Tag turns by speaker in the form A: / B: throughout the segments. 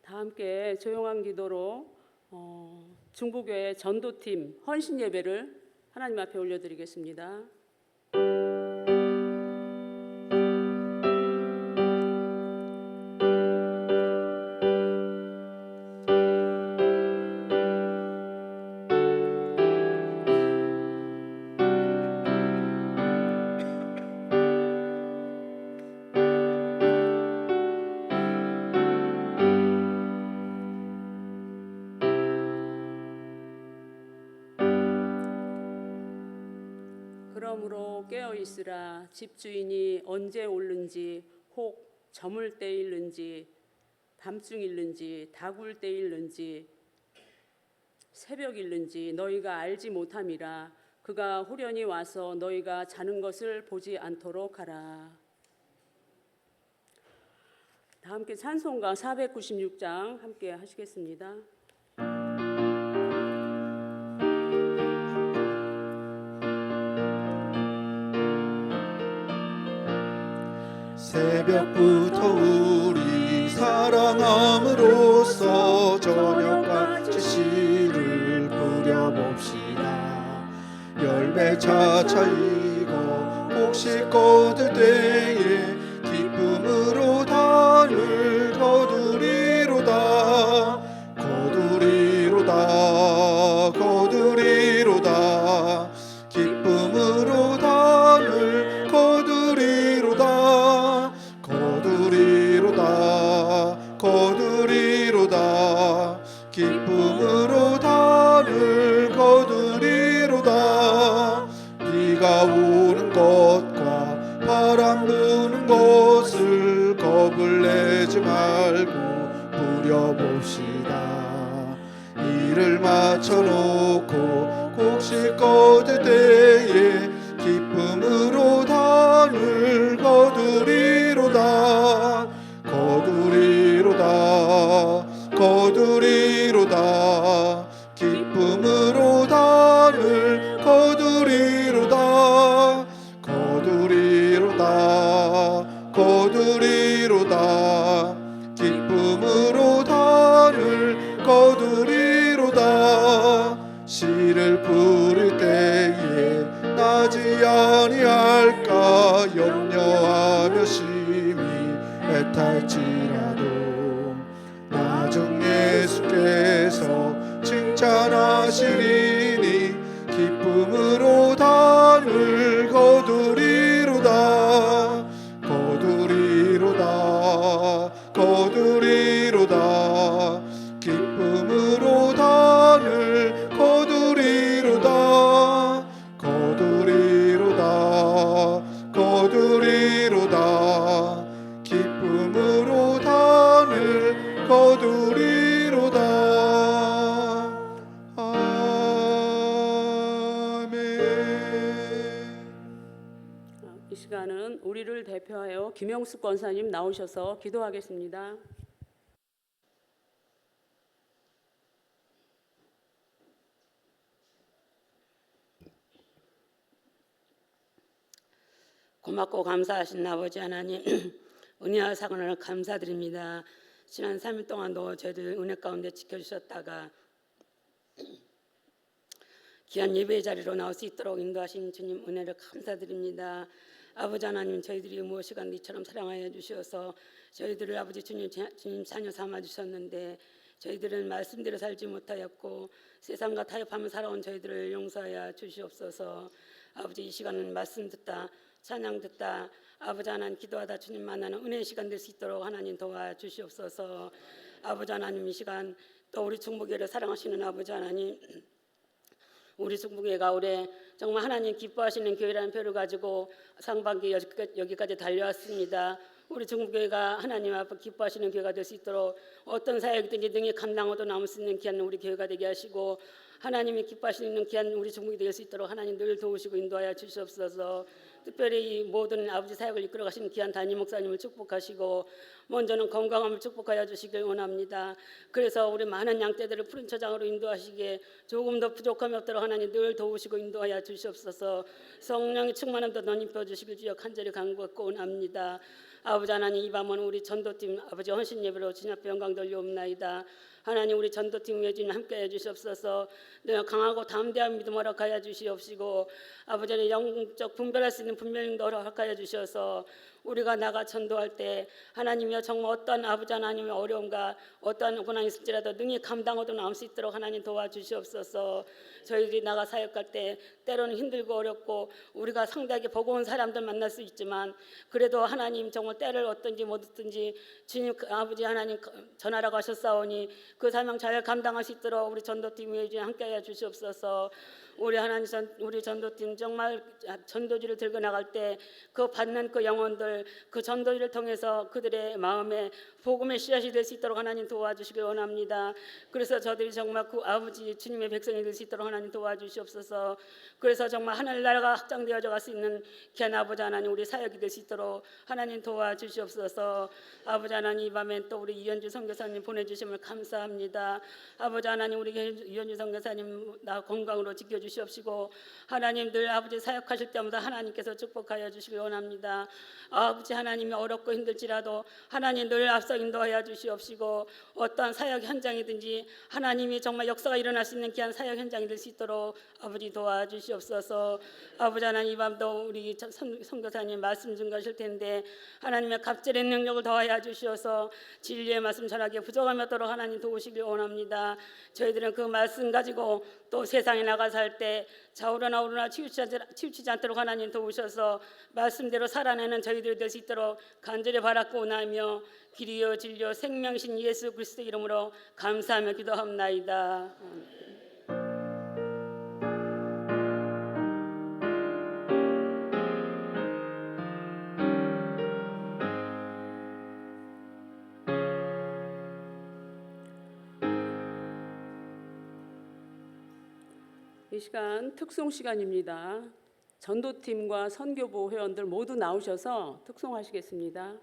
A: 다 함께 조용한 기도로 중부교회 전도팀 헌신 예배를 하나님 앞에 올려드리겠습니다. 그러므로 깨어있으라. 집주인이 언제 올는지, 혹 저물 때 일는지, 밤중 일는지, 다굴 때 일는지, 새벽 일는지 너희가 알지 못함이라. 그가 후련히 와서 너희가 자는 것을 보지 않도록 하라. 다 함께 찬송가 496장 함께 하시겠습니다.
B: 새벽부터 우리 사랑함으로써 저녁까지 씨를 뿌려봅시다. 열매 차차이고 곡식 거둘 때에 기쁨으로 단을 거두리로다. 거두리로다. 거두리로다. 기쁨으로 단을 거두리로다. 거두리로다. 거두리로다. 기쁨으로 단을 거두리로다. 비가 오는 것과 바람 부는 것을 겁을 내지 말고 뿌려봅시다. 일을 마쳐놓고 곡식 거둘 때에 기쁨으로 단을 거두리로다. 거두리로다. 거두리로다. 기쁨으로 단을 거두리로다. 거두리로다. 거두리로다. 기쁨으로 단을 거두리로다. 씨를 뿌릴 때에 나지 아니할까 염려하며 심히 애탈지라도 나중 예수께서 칭찬하시리니 기쁨으로 단을 거두리로다. 거두리로다. 거두리로다. 기쁨으로 단을 거두리로다. 거두리로다. 거두리로다. 기쁨으로 단을 거두리로다. 아멘.
A: 이 시간은 우리를 대표하여 김영숙 권사님 나오셔서 기도하겠습니다.
C: 고맙고 감사하신 아버지 하나님, 은혜와 사랑을 감사드립니다. 지난 3일 동안도 저희들 은혜 가운데 지켜주셨다가 귀한 예배의 자리로 나올 수 있도록 인도하신 주님 은혜를 감사드립니다. 아버지 하나님, 저희들이 무엇이간 이처럼 사랑하여 주셔서 저희들을 아버지 주님 자녀 삼아 주셨는데 저희들은 말씀대로 살지 못하였고 세상과 타협하며 살아온 저희들을 용서하여 주시옵소서. 아버지, 이 시간은 말씀 듣다 찬양 듣다 아버지 하나님 기도하다 주님 만나는 은혜의 시간 될 수 있도록 하나님 도와주시옵소서. 아버지 하나님, 이 시간 또 우리 중부교회를 사랑하시는 아버지 하나님, 우리 중부교회가 올해 정말 하나님 기뻐하시는 교회라는 표를 가지고 상반기 여기까지 달려왔습니다. 우리 중부교회가 하나님 앞에 기뻐하시는 교회가 될 수 있도록 어떤 사역이든지 능히 감당하고 남을 수 있는 귀한 우리 교회가 되게 하시고 하나님이 기뻐하시는 귀한 우리 중부교회 될 수 있도록 하나님 늘 도우시고 인도하여 주시옵소서. 특별히 이 모든 아버지 사역을 이끌어 가시는 귀한 담임 목사님을 축복하시고 먼저는 건강함을 축복하여 주시길 원합니다. 그래서 우리 많은 양떼들을 푸른 초장으로 인도하시기에 조금 더 부족함이 없도록 하나님 늘 도우시고 인도하여 주시옵소서. 성령의 충만함도 넌 입혀 주시길 주여 간절히 간구하고 원합니다. 아버지 하나님, 이 밤은 우리 전도팀 아버지 헌신 예배로 주님 앞에 영광 돌려옵나이다. 하나님, 우리 전도팀 위에 주님 함께해 주시옵소서. 늘 강하고 담대한 믿음 허락하여 주시옵시고, 아버지 하나님, 영적 분별할 수 있는 분별력도 허락하여 주셔서 우리가 나가 전도할 때 하나님이여, 정말 어떤 아버지 하나님의 어려움과 어떤 고난이 있을지라도 능히 감당하고 나올 수 있도록 하나님 도와주시옵소서. 저희들이 나가 사역할 때 때로는 힘들고 어렵고 우리가 상대하게 버거운 사람들 만날 수 있지만, 그래도 하나님 정말 때를 얻든지 못 얻든지 주님 아버지 하나님 전하라고 하셨사오니 그 사명 잘 감당할 수 있도록 우리 전도팀이 함께하여 주시옵소서. 우리 하나님 우리 전도팀 정말 전도지를 들고 나갈 때 그 받는 그 영혼들, 그 전도지를 통해서 그들의 마음에 복음의 씨앗이 될 수 있도록 하나님 도와주시길 원합니다. 그래서 저들이 정말 그 아버지 주님의 백성이 될 수 있도록 하나님 도와주시옵소서. 그래서 정말 하늘나라가 확장되어져 갈 수 있는 귀한 아버지 하나님, 우리 사역이 될 수 있도록 하나님 도와주시옵소서. 아버지 하나님, 이 밤에 또 우리 이현주 선교사님 보내주심을 감사합니다. 아버지 하나님, 우리 이현주 선교사님 나 건강으로 지켜주시옵시고, 하나님 늘 아버지 사역하실 때마다 하나님께서 축복하여 주시길 원합니다. 아버지 하나님이 어렵고 힘들지라도 하나님 늘 앞서 인도하여 주시옵시고, 어떠한 사역 현장이든지 하나님이 정말 역사가 일어날 수 있는 귀한 사역 현장이 될 수 있도록 아버지 도와주시옵소서. 아버지 하나님, 이 밤도 우리 선교사님 말씀 증거하실 텐데 하나님의 갑절의 능력을 더하여 주시어서 진리의 말씀 전하기에 부족함이 없도록 하나님 도우시길 원합니다. 저희들은 그 말씀 가지고 또 세상에 나가 살 때 좌우로나 우로나 치우치지 않도록 하나님 도우셔서 말씀대로 살아내는 저희들이 될 수 있도록 간절히 바라고 나며 길이요 진리요 생명신 예수 그리스도 이름으로 감사하며 기도합나이다.
A: 이 시간 특송 시간입니다. 전도팀과 선교부 회원들 모두 나오셔서 특송하시겠습니다.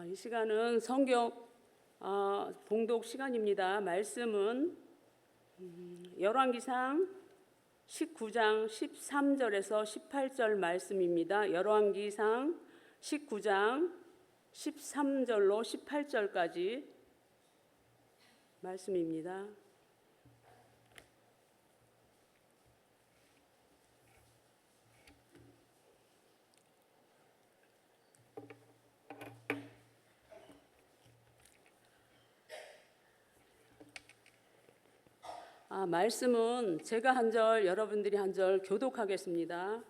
A: 이 시간은 성경 봉독 시간입니다. 말씀은 열왕기상 19장 13절에서 18절 말씀입니다. 열왕기상 19장 13절로 18절까지 말씀입니다. 말씀은 제가 한 절, 여러분들이 한 절 교독하겠습니다.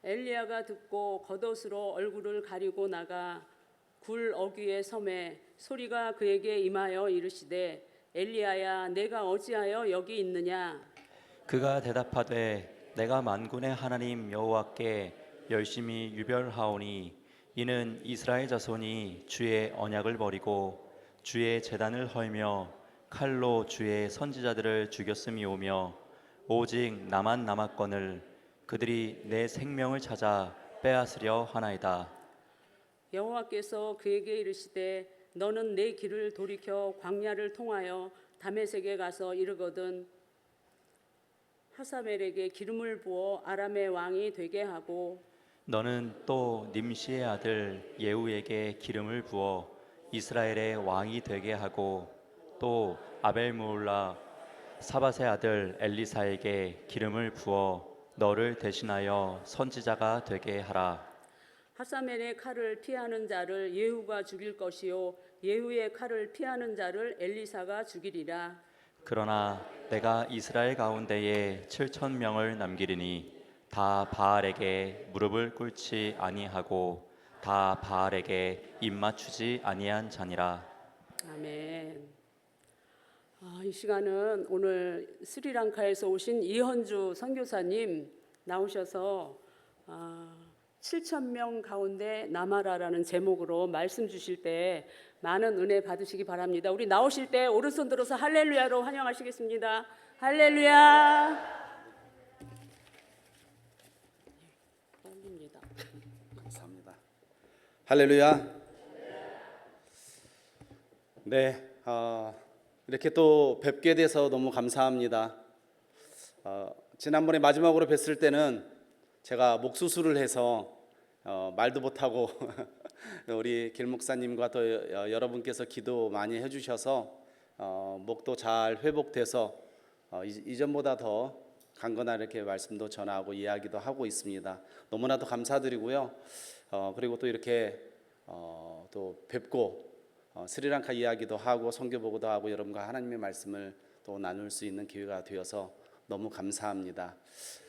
A: 엘리야가 듣고 겉옷으로 얼굴을 가리고 나가 굴 어귀의 섬에 소리가 그에게 임하여 이르시되 엘리야야 내가 어찌하여 여기 있느냐.
D: 그가 대답하되 내가 만군의 하나님 여호와께 열심히 유별하오니 이는 이스라엘 자손이 주의 언약을 버리고 주의 제단을 헐며 칼로 주의 선지자들을 죽였음이오며 오직 나만 남았거늘 그들이 내 생명을 찾아 빼앗으려 하나이다.
A: 여호와께서 그에게 이르시되 너는 내 길을 돌이켜 광야를 통하여 다메섹에 가서 이르거든 하사멜에게 기름을 부어 아람의 왕이 되게 하고
D: 너는 또 님시의 아들 예후에게 기름을 부어 이스라엘의 왕이 되게 하고 또 아벨므올라 사밧의 아들 엘리사에게 기름을 부어 너를 대신하여 선지자가 되게 하라.
A: 하사멜의 칼을 피하는 자를 예후가 죽일 것이요 예후의 칼을 피하는 자를 엘리사가 죽이리라.
D: 그러나 내가 이스라엘 가운데에 7,000명을 남기리니 다 바알에게 무릎을 꿇지 아니하고 다 바알에게 입맞추지 아니한 자니라.
A: 아멘. 이 시간은 오늘 스리랑카에서 오신 이현주 선교사님 나오셔서 7,000명 가운데 남아라라는 제목으로 말씀 주실 때 많은 은혜 받으시기 바랍니다. 우리 나오실 때 오른손 들어서 할렐루야로 환영하시겠습니다. 할렐루야.
E: 감사합니다. 할렐루야. 네, 이렇게 또 뵙게 돼서 너무 감사합니다. 지난번에 마지막으로 뵀을 때는 제가 목 수술을 해서 말도 못하고 우리 길 목사님과 또 여러분께서 기도 많이 해주셔서 목도 잘 회복돼서 이전보다 더 강건하게 이렇게 말씀도 전하고 이야기도 하고 있습니다. 너무나도 감사드리고요. 그리고 또 이렇게 또 뵙고 스리랑카 이야기도 하고 선교 보고도 하고 여러분과 하나님의 말씀을 또 나눌 수 있는 기회가 되어서 너무 감사합니다.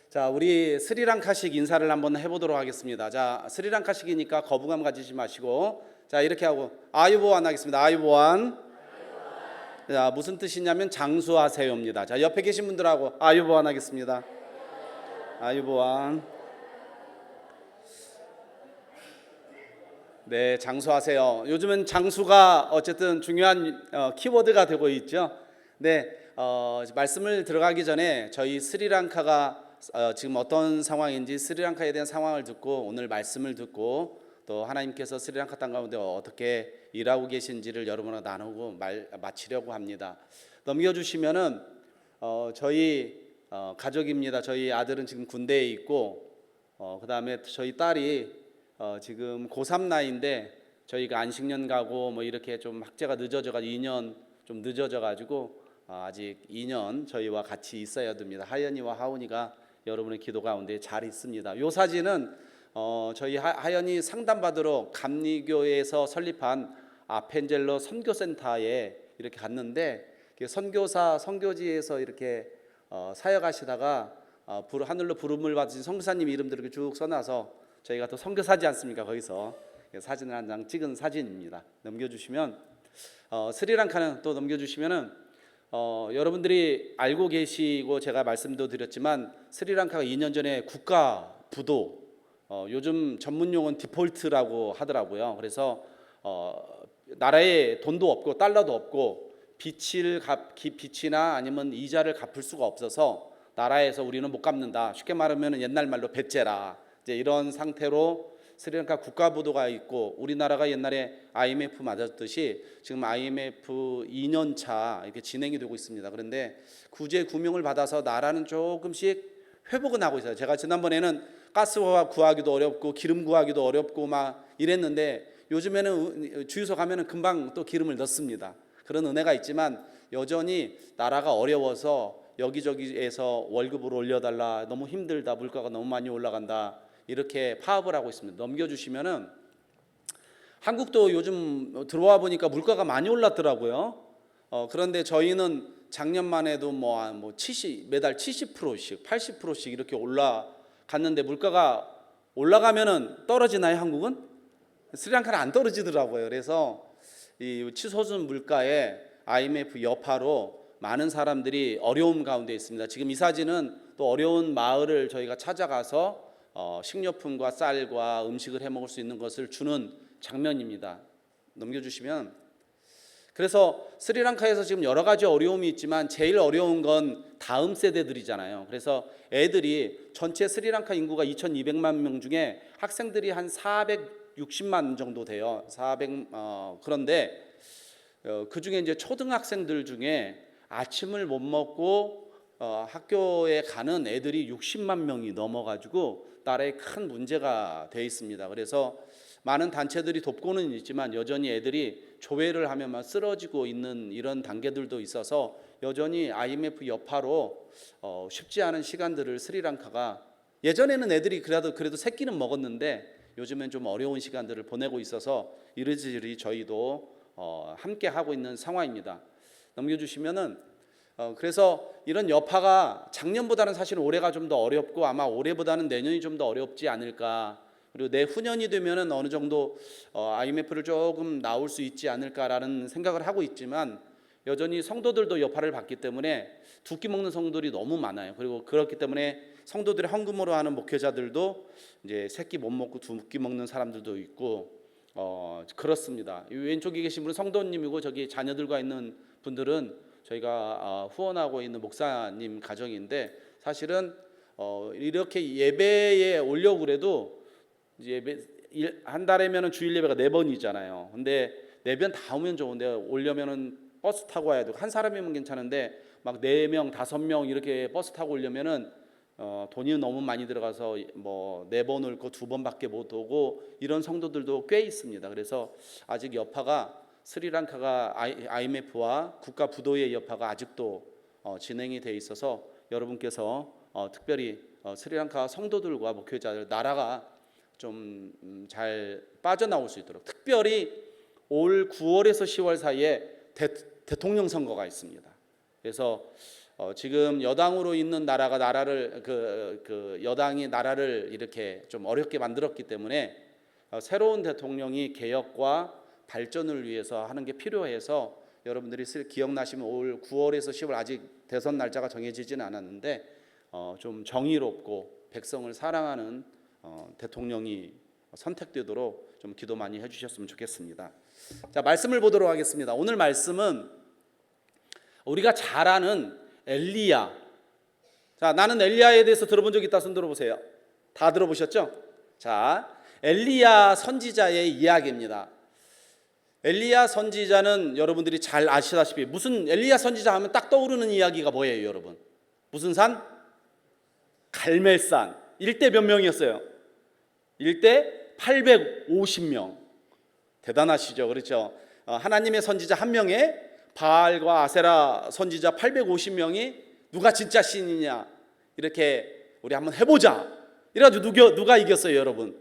E: 자, 우리 스리랑카식 인사를 한번 해보도록 하겠습니다. 자, 스리랑카식이니까 거부감 가지지 마시고 자 이렇게 하고 아유보안 하겠습니다. 아유보안. 자, 무슨 뜻이냐면 장수하세요입니다. 자, 옆에 계신 분들하고 아유보안 하겠습니다. 아유보안. 네, 장수하세요. 요즘은 장수가 어쨌든 중요한 키워드가 되고 있죠. 네, 말씀을 들어가기 전에 저희 스리랑카가 지금 어떤 상황인지 스리랑카에 대한 상황을 듣고 오늘 말씀을 듣고 또 하나님께서 스리랑카 땅 가운데 어떻게 일하고 계신지를 여러분과 나누고 마치려고 합니다. 넘겨주시면은 저희 가족입니다. 저희 아들은 지금 군대에 있고 그 다음에 저희 딸이 지금 고3 나이인데 저희가 안식년 가고 뭐 이렇게 좀 학제가 늦어져가지고 2년 좀 늦어져가지고 아직 2년 저희와 같이 있어야 됩니다. 하연이와 하온이가 여러분의 기도 가운데 잘 있습니다. 이 사진은 저희 하연이 상담받으러 감리교에서 설립한 아펜젤러 선교센터에 이렇게 갔는데 선교지에서 이렇게 사역하시다가 하늘로 부름을 받으신 선교사님 이름들을 이렇게 쭉 써놔서 저희가 또 선교사지 않습니까? 거기서 사진을 한 장 찍은 사진입니다. 넘겨주시면 스리랑카는 또 넘겨주시면은 여러분들이 알고 계시고 제가 말씀도 드렸지만 스리랑카가 2년 전에 국가 부도 요즘 전문 용어는 디폴트라고 하더라고요. 그래서 나라에 돈도 없고 달러도 없고 빚이나 아니면 이자를 갚을 수가 없어서 나라에서 우리는 못 갚는다. 쉽게 말하면 옛날 말로 배째라. 이제 이런 상태로 스리랑카 국가부도가 있고, 우리나라가 옛날에 IMF 맞았듯이 지금 IMF 2년 차 이렇게 진행이 되고 있습니다. 그런데 구제 구명을 받아서 나라는 조금씩 회복은 하고 있어요. 제가 지난번에는 가스 구하기도 어렵고 기름 구하기도 어렵고 막 이랬는데, 요즘에는 주유소 가면은 금방 또 기름을 넣습니다. 그런 은혜가 있지만 여전히 나라가 어려워서 여기저기에서 월급을 올려달라, 너무 힘들다, 물가가 너무 많이 올라간다, 이렇게 파업을 하고 있습니다. 넘겨주시면은 한국도 요즘 들어와 보니까 물가가 많이 올랐더라고요. 그런데 저희는 작년만 해도 매달 70%씩 80%씩 이렇게 올라갔는데, 물가가 올라가면은 떨어지나요, 한국은? 스리랑카는 안 떨어지더라고요. 그래서 이 치솟은 물가에 IMF 여파로 많은 사람들이 어려움 가운데 있습니다. 지금 이 사진은 또 어려운 마을을 저희가 찾아가서 식료품과 쌀과 음식을 해 먹을 수 있는 것을 주는 장면입니다. 넘겨주시면, 그래서 스리랑카에서 지금 여러 가지 어려움이 있지만 제일 어려운 건 다음 세대들이잖아요. 그래서 애들이 전체 스리랑카 인구가 2,200만 명 중에 학생들이 한 460만 정도 돼요. 그런데 그 중에 이제 초등학생들 중에 아침을 못 먹고 학교에 가는 애들이 60만 명이 넘어가지고 나라에 큰 문제가 돼 있습니다. 그래서 많은 단체들이 돕고는 있지만 여전히 애들이 조회를 하면만 쓰러지고 있는 이런 단계들도 있어서 여전히 IMF 여파로 쉽지 않은 시간들을 스리랑카가, 예전에는 애들이 그래도 새끼는 먹었는데 요즘엔 좀 어려운 시간들을 보내고 있어서 이리저리 저희도 함께 하고 있는 상황입니다. 넘겨주시면은 그래서 이런 여파가 작년보다는 사실 올해가 좀 더 어렵고 아마 올해보다는 내년이 좀 더 어렵지 않을까, 그리고 내후년이 되면은 어느 정도 IMF를 조금 나올 수 있지 않을까라는 생각을 하고 있지만, 여전히 성도들도 여파를 받기 때문에 두 끼 먹는 성도들이 너무 많아요. 그리고 그렇기 때문에 성도들의 헌금으로 하는 목회자들도 이제 세 끼 못 먹고 두 끼 먹는 사람들도 있고 그렇습니다. 이 왼쪽에 계신 분은 성도님이고 저기 자녀들과 있는 분들은 저희가 후원하고 있는 목사님 가정인데, 사실은 이렇게 예배에 오려고 그래도 예배 한 달에면은 주일 예배가 4번이잖아요. 근데 4번 다 오면 좋은데 오려면은 버스 타고 와야 되고, 한 사람이면 괜찮은데 막 4명, 5명 이렇게 버스 타고 오려면은 돈이 너무 많이 들어가서 4번 올 거 2번밖에 못 오고 이런 성도들도 꽤 있습니다. 그래서 아직 여파가, 스리랑카가 IMF와 국가 부도의 여파가 아직도 진행이 돼 있어서 여러분께서 특별히 스리랑카 성도들과 목회자들, 나라가 좀 잘 빠져나올 수 있도록, 특별히 올 9월에서 10월 사이에 대통령 선거가 있습니다. 그래서 지금 여당으로 있는 나라를 여당이 나라를 이렇게 좀 어렵게 만들었기 때문에 새로운 대통령이 개혁과 발전을 위해서 하는 게 필요해서, 여러분들이 기억나시면 올 9월에서 10월 아직 대선 날짜가 정해지지는 않았는데 좀 정의롭고 백성을 사랑하는 대통령이 선택되도록 좀 기도 많이 해주셨으면 좋겠습니다. 자, 말씀을 보도록 하겠습니다. 오늘 말씀은 우리가 잘 아는 엘리야. 자, 나는 엘리야에 대해서 들어본 적 있다 손 들어보세요. 다 들어보셨죠? 자, 엘리야 선지자의 이야기입니다. 엘리야 선지자는 여러분들이 잘 아시다시피, 무슨 엘리야 선지자 하면 딱 떠오르는 이야기가 뭐예요, 여러분? 무슨 산? 갈멜산. 일대 몇 명이었어요? 일대 850명. 대단하시죠, 그렇죠? 하나님의 선지자 한 명에 바알과 아세라 선지자 850명이 누가 진짜 신이냐 이렇게 우리 한번 해보자 이래가지고 누가 이겼어요, 여러분?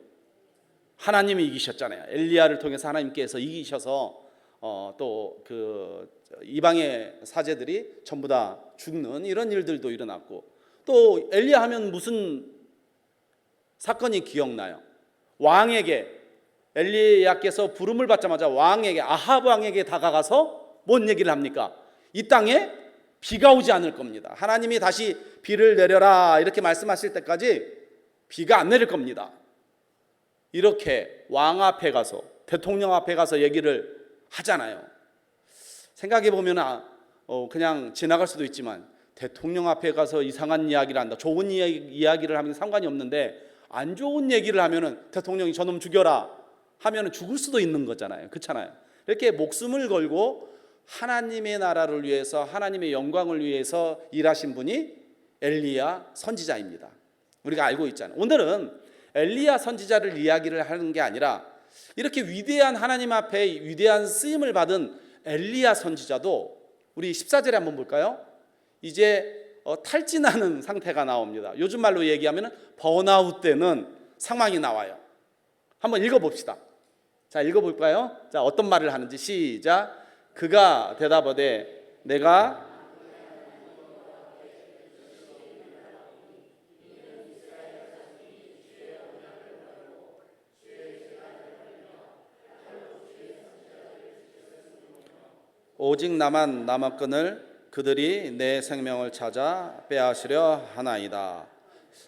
E: 하나님이 이기셨잖아요. 엘리야를 통해서 하나님께서 이기셔서 또 그 이방의 사제들이 전부 다 죽는 이런 일들도 일어났고, 또 엘리야 하면 무슨 사건이 기억나요? 왕에게, 엘리야께서 부름을 받자마자 왕에게, 아합 왕에게 다가가서 뭔 얘기를 합니까? 이 땅에 비가 오지 않을 겁니다. 하나님이 다시 비를 내려라 이렇게 말씀하실 때까지 비가 안 내릴 겁니다. 이렇게 왕 앞에 가서, 대통령 앞에 가서 얘기를 하잖아요. 생각해 보면 그냥 지나갈 수도 있지만 대통령 앞에 가서 이상한 이야기를 한다. 좋은 이야기를 하면 상관이 없는데 안 좋은 얘기를 하면은 대통령이 저놈 죽여라 하면은 죽을 수도 있는 거잖아요. 그렇잖아요. 이렇게 목숨을 걸고 하나님의 나라를 위해서 하나님의 영광을 위해서 일하신 분이 엘리야 선지자입니다. 우리가 알고 있잖아요. 오늘은 엘리야 선지자를 이야기를 하는 게 아니라 이렇게 위대한 하나님 앞에 위대한 쓰임을 받은 엘리야 선지자도 우리 14절에 한번 볼까요? 이제 탈진하는 상태가 나옵니다. 요즘 말로 얘기하면 번아웃 되는 상황이 나와요. 한번 읽어봅시다. 자, 읽어볼까요? 자, 어떤 말을 하는지 시작. 그가 대답하되 내가 오직 나만 남았거늘 그들이 내 생명을 찾아 빼앗으려 하나이다.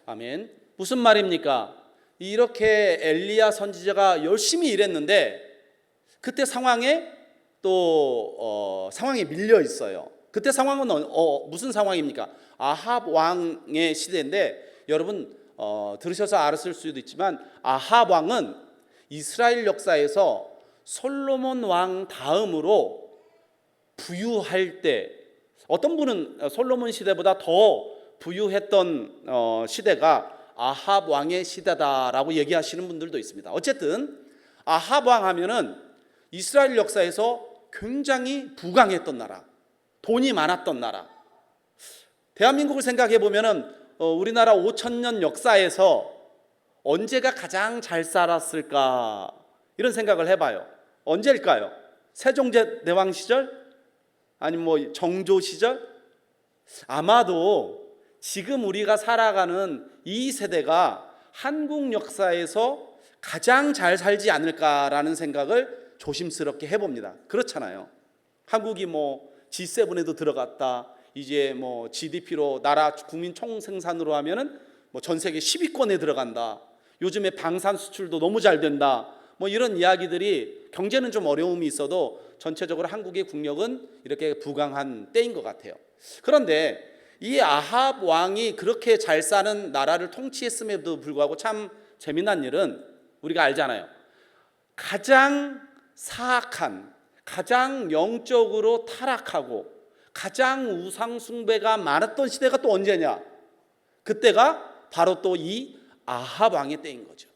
E: 아멘. 무슨 말입니까? 이렇게 엘리야 선지자가 열심히 일했는데 그때 상황에 또 상황이 밀려 있어요. 그때 상황은 무슨 상황입니까? 아합 왕의 시대인데 여러분 들으셔서 알았을 수도 있지만 아합 왕은 이스라엘 역사에서 솔로몬 왕 다음으로 부유할 때 어떤 분은 솔로몬 시대보다 더 부유했던 시대가 아합 왕의 시대다라고 얘기하시는 분들도 있습니다. 어쨌든 아합 왕 하면은 이스라엘 역사에서 굉장히 부강했던 나라, 돈이 많았던 나라. 대한민국을 생각해 보면은 우리나라 5,000년 역사에서 언제가 가장 잘 살았을까 이런 생각을 해봐요. 언제일까요? 세종대왕 시절? 아니면 뭐 정조 시절? 아마도 지금 우리가 살아가는 이 세대가 한국 역사에서 가장 잘 살지 않을까라는 생각을 조심스럽게 해봅니다. 그렇잖아요. 한국이 뭐 G7에도 들어갔다. 이제 뭐 GDP로 나라 국민 총생산으로 하면은 뭐 전 세계 10위권에 들어간다. 요즘에 방산 수출도 너무 잘 된다. 뭐 이런 이야기들이 경제는 좀 어려움이 있어도 전체적으로 한국의 국력은 이렇게 부강한 때인 것 같아요. 그런데 이 아합 왕이 그렇게 잘 사는 나라를 통치했음에도 불구하고 참 재미난 일은 우리가 알잖아요. 가장 사악한, 가장 영적으로 타락하고 가장 우상 숭배가 많았던 시대가 또 언제냐? 그때가 바로 또 이 아합 왕의 때인 거죠.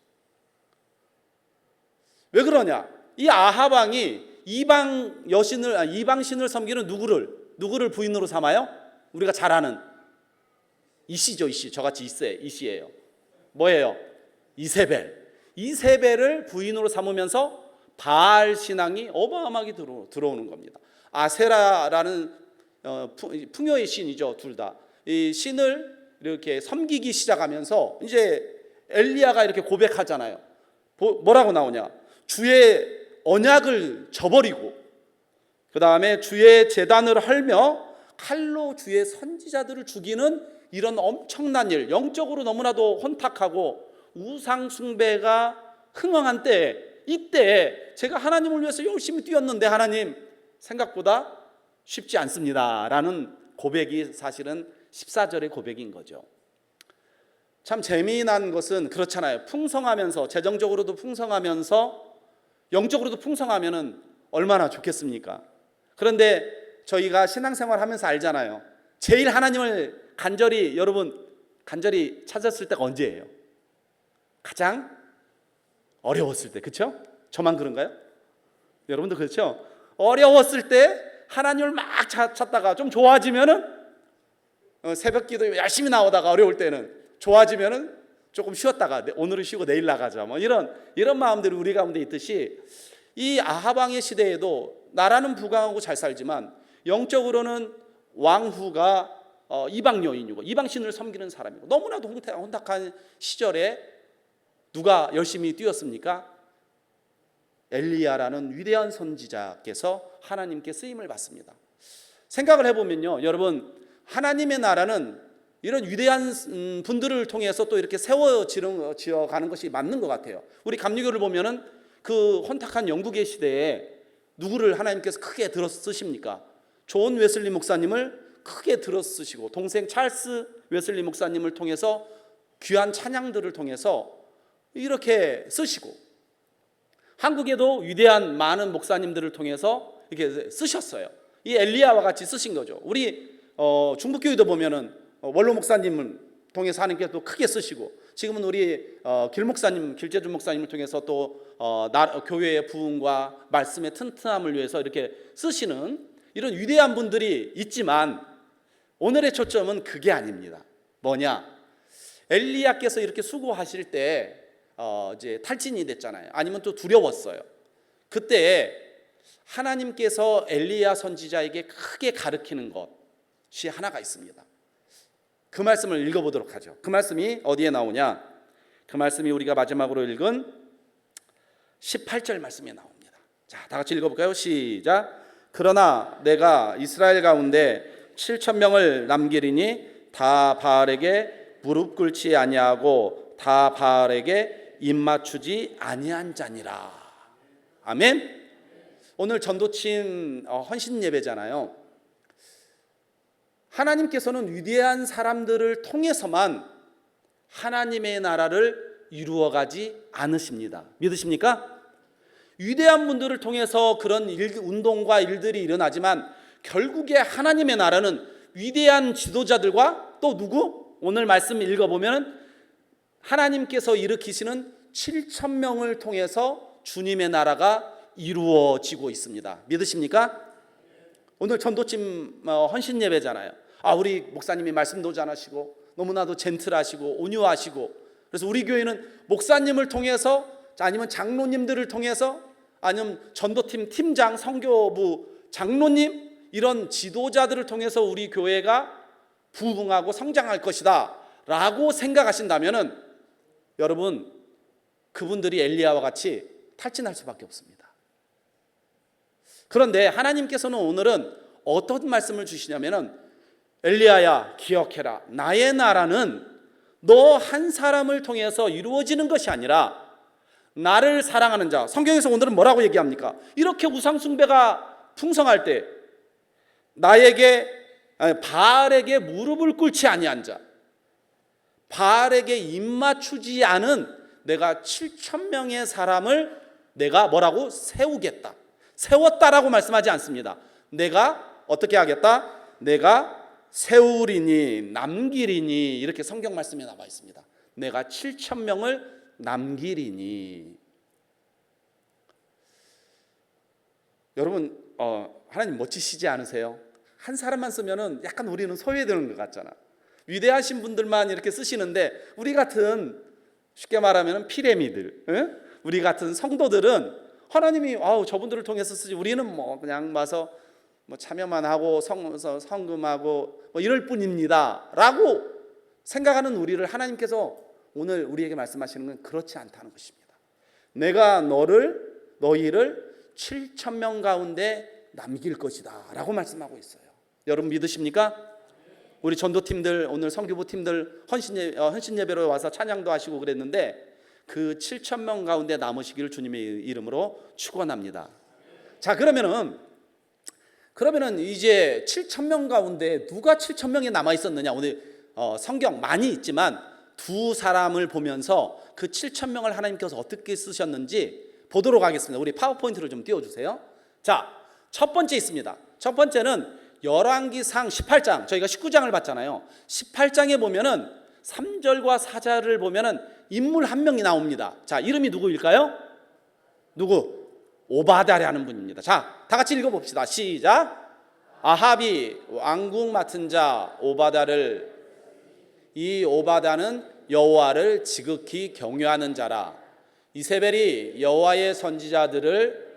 E: 왜 그러냐? 이 아합 왕이 이방 신을 섬기는 누구를 부인으로 삼아요? 우리가 잘 아는 이씨죠. 이씨. 저같이 이씨예요. 뭐예요? 이세벨을 부인으로 삼으면서 바알 신앙이 어마어마하게 들어오는 겁니다. 아세라라는 풍요의 신이죠. 둘 다. 이 신을 이렇게 섬기기 시작하면서 이제 엘리야가 이렇게 고백하잖아요. 뭐라고 나오냐? 주의 언약을 저버리고 그 다음에 주의 제단을 헐며 칼로 주의 선지자들을 죽이는 이런 엄청난 일, 영적으로 너무나도 혼탁하고 우상 숭배가 흥황한 때, 이때 제가 하나님을 위해서 열심히 뛰었는데 하나님 생각보다 쉽지 않습니다 라는 고백이 사실은 14절의 고백인 거죠. 참 재미난 것은 그렇잖아요. 풍성하면서 재정적으로도 풍성하면서 영적으로도 풍성하면은 얼마나 좋겠습니까? 그런데 저희가 신앙생활 하면서 알잖아요. 제일 하나님을 간절히 찾았을 때가 언제예요? 가장 어려웠을 때, 그렇죠? 저만 그런가요? 여러분도 그렇죠? 어려웠을 때 하나님을 막 찾다가 좀 좋아지면은 새벽기도 열심히 나오다가 어려울 때는 좋아지면은 조금 쉬었다가 오늘은 쉬고 내일 나가자 뭐 이런 마음들이 우리 가운데 있듯이 이 아합 왕의 시대에도 나라는 부강하고 잘 살지만 영적으로는 왕후가 이방 여인이고 이방 신을 섬기는 사람이고 너무나도 혼탁한 시절에 누가 열심히 뛰었습니까? 엘리야라는 위대한 선지자께서 하나님께 쓰임을 받습니다. 생각을 해보면요, 여러분, 하나님의 나라는 이런 위대한 분들을 통해서 또 이렇게 세워지어가는 것이 맞는 것 같아요. 우리 감리교를 보면은 그 혼탁한 영국의 시대에 누구를 하나님께서 크게 들어 쓰십니까? 존 웨슬리 목사님을 크게 들어쓰시고 동생 찰스 웨슬리 목사님을 통해서 귀한 찬양들을 통해서 이렇게 쓰시고 한국에도 위대한 많은 목사님들을 통해서 이렇게 쓰셨어요. 이 엘리야와 같이 쓰신 거죠. 우리 중북교회도 보면은 원로 목사님을 통해서 하나님께서 또 크게 쓰시고 지금은 우리 길 목사님, 길재준 목사님을 통해서 또 교회의 부흥과 말씀의 튼튼함을 위해서 이렇게 쓰시는 이런 위대한 분들이 있지만 오늘의 초점은 그게 아닙니다. 뭐냐? 엘리야께서 이렇게 수고하실 때 이제 탈진이 됐잖아요. 아니면 또 두려웠어요. 그때 하나님께서 엘리야 선지자에게 크게 가르치는 것이 하나가 있습니다. 그 말씀을 읽어보도록 하죠. 그 말씀이 어디에 나오냐? 그 말씀이 우리가 마지막으로 읽은 18절 말씀에 나옵니다. 자, 다 같이 읽어볼까요? 시작. 그러나 내가 이스라엘 가운데 7,000명을 남기리니 다 바알에게 무릎 꿇지 아니하고 다 바알에게 입 맞추지 아니한 자니라. 아멘. 오늘 전도친 헌신 예배잖아요. 하나님께서는 위대한 사람들을 통해서만 하나님의 나라를 이루어가지 않으십니다. 믿으십니까? 위대한 분들을 통해서 그런 운동과 일들이 일어나지만 결국에 하나님의 나라는 위대한 지도자들과 또 누구? 오늘 말씀 읽어보면 하나님께서 일으키시는 7,000명을 통해서 주님의 나라가 이루어지고 있습니다. 믿으십니까? 오늘 전도팀 헌신 예배잖아요. 우리 목사님이 말씀도 잘하시고 너무나도 젠틀하시고 온유하시고 그래서 우리 교회는 목사님을 통해서 아니면 장로님들을 통해서 아니면 전도팀 팀장, 선교부 장로님 이런 지도자들을 통해서 우리 교회가 부흥하고 성장할 것이다 라고 생각하신다면은 여러분 그분들이 엘리야와 같이 탈진할 수밖에 없습니다. 그런데 하나님께서는 오늘은 어떤 말씀을 주시냐면은 엘리야야 기억해라. 나의 나라는 너 한 사람을 통해서 이루어지는 것이 아니라 나를 사랑하는 자. 성경에서 오늘은 뭐라고 얘기합니까? 이렇게 우상 숭배가 풍성할 때 바알에게 무릎을 꿇지 아니한 자, 바알에게 입 맞추지 않은 내가 7,000명의 사람을 내가 뭐라고 세우겠다. 세웠다라고 말씀하지 않습니다. 내가 어떻게 하겠다? 내가 세우리니 남기리니 이렇게 성경 말씀에 나와 있습니다. 내가 7,000명을 남기리니. 여러분 하나님 멋지시지 않으세요? 한 사람만 쓰면은 약간 우리는 소외되는 것 같잖아. 위대하신 분들만 이렇게 쓰시는데 우리 같은 쉽게 말하면 피레미들, 우리 같은 성도들은 하나님이 저분들을 통해서 쓰지 우리는 뭐 그냥 와서 뭐 참여만 하고 성금하고 뭐 이럴 뿐입니다 라고 생각하는 우리를 하나님께서 오늘 우리에게 말씀하시는 건 그렇지 않다는 것입니다. 내가 너희를 7,000명 가운데 남길 것이다 라고 말씀하고 있어요. 여러분 믿으십니까? 우리 전도팀들 오늘 성교부 팀들 헌신 예배로 와서 찬양도 하시고 그랬는데 그 7,000명 가운데 남으시기를 주님의 이름으로 축원합니다. 자, 그러면은 이제 7,000명 가운데 누가 7,000명이 남아 있었느냐? 오늘 성경 많이 있지만 두 사람을 보면서 그 7,000명을 하나님께서 어떻게 쓰셨는지 보도록 하겠습니다. 우리 파워포인트를 좀 띄워주세요. 자, 첫 번째 있습니다. 첫 번째는 열왕기상 18장, 저희가 19장을 봤잖아요. 18장에 보면은 3절과 4절을 보면은 인물 한 명이 나옵니다. 자, 이름이 누구일까요? 누구? 오바댜라는 분입니다. 자, 다 같이 읽어봅시다. 시작. 아합이 왕궁 맡은 자 오바댜를, 이 오바댜는 여호와를 지극히 경외하는 자라. 이세벨이 여호와의 선지자들을,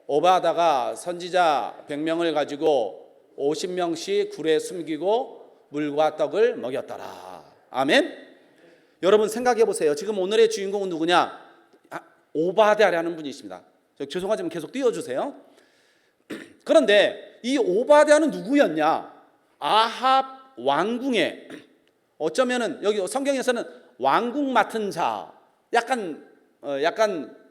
E: 오바댜가 선지자 100명을 가지고 50명씩 굴에 숨기고 물과 떡을 먹였더라. 아멘. 여러분 생각해 보세요. 지금 오늘의 주인공은 누구냐? 오바댜라는 분이 있습니다. 죄송하지만 계속 띄워주세요. 그런데 이 오바댜는 누구였냐? 아합 왕궁에, 어쩌면은 여기 성경에서는 왕궁 맡은 자, 약간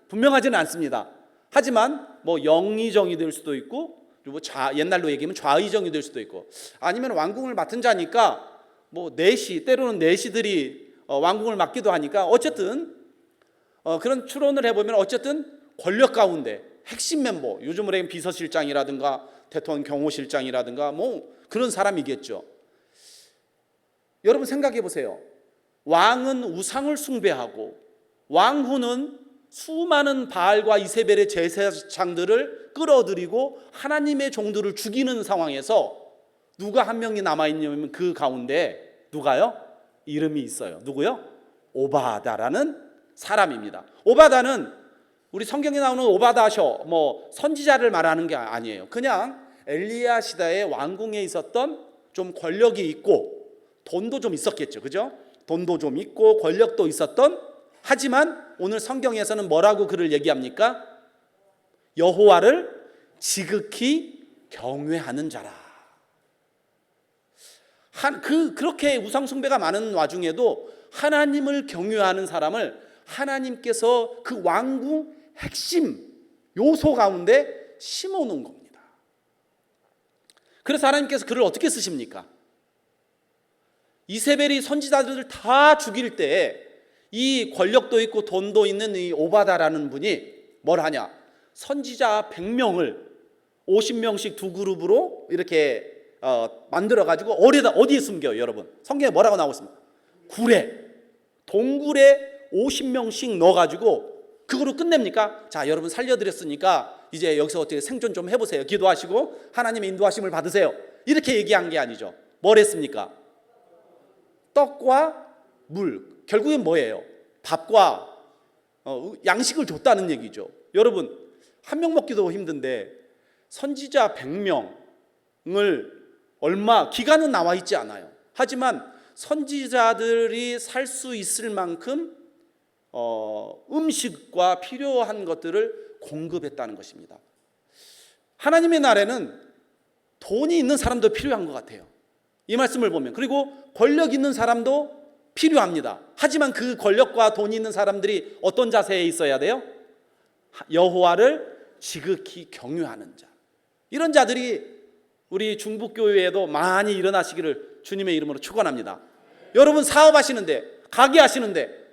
E: 분명하지는 않습니다. 하지만 뭐 영의정이 될 수도 있고 뭐 옛날로 얘기하면 좌의정이 될 수도 있고, 아니면 왕궁을 맡은 자니까 뭐 내시, 때로는 내시들이 왕궁을 맡기도 하니까, 어쨌든 그런 추론을 해보면 어쨌든 권력 가운데 핵심 멤버, 요즘으로 얘기하면 비서실장이라든가 대통령 경호실장이라든가 뭐 그런 사람이겠죠. 여러분 생각해 보세요. 왕은 우상을 숭배하고 왕후는 수많은 바알과 이세벨의 제사장들을 끌어들이고 하나님의 종들을 죽이는 상황에서 누가 한 명이 남아있냐면 그 가운데 누가요? 이름이 있어요. 누구요? 오바다라는 사람입니다. 오바다는 우리 성경에 나오는 오바다셔, 뭐 선지자를 말하는 게 아니에요. 그냥 엘리야 시대의 왕궁에 있었던 좀 권력이 있고 돈도 좀 있었겠죠. 그죠? 돈도 좀 있고 권력도 있었던, 하지만 오늘 성경에서는 뭐라고 그를 얘기합니까? 여호와를 지극히 경외하는 자라. 그렇게 우상숭배가 많은 와중에도 하나님을 경외하는 사람을 하나님께서 그 왕궁 핵심 요소 가운데 심어놓은 겁니다. 그래서 하나님께서 그를 어떻게 쓰십니까? 이세벨이 선지자들을 다 죽일 때 이 권력도 있고 돈도 있는 이 오바다라는 분이 뭘 하냐? 선지자 100명을 50명씩 두 그룹으로 이렇게 만들어가지고 어디에 숨겨요? 여러분 성경에 뭐라고 나오고 있습니까? 동굴에 50명씩 넣어가지고 그거로 끝냅니까? 자, 여러분 살려드렸으니까 이제 여기서 어떻게 생존 좀 해보세요. 기도하시고 하나님의 인도하심을 받으세요. 이렇게 얘기한 게 아니죠. 뭘 했습니까? 떡과 물, 결국엔 뭐예요? 밥과 양식을 줬다는 얘기죠. 여러분 한 명 먹기도 힘든데 선지자 100명을 기간은 나와 있지 않아요. 하지만 선지자들이 살 수 있을 만큼 음식과 필요한 것들을 공급했다는 것입니다. 하나님의 나라에는 돈이 있는 사람도 필요한 것 같아요. 이 말씀을 보면. 그리고 권력 있는 사람도 필요합니다. 하지만 그 권력과 돈이 있는 사람들이 어떤 자세에 있어야 돼요? 여호와를 지극히 경외하는 자. 이런 자들이 우리 중북교회에도 많이 일어나시기를 주님의 이름으로 축원합니다. 여러분 사업하시는데, 가게 하시는데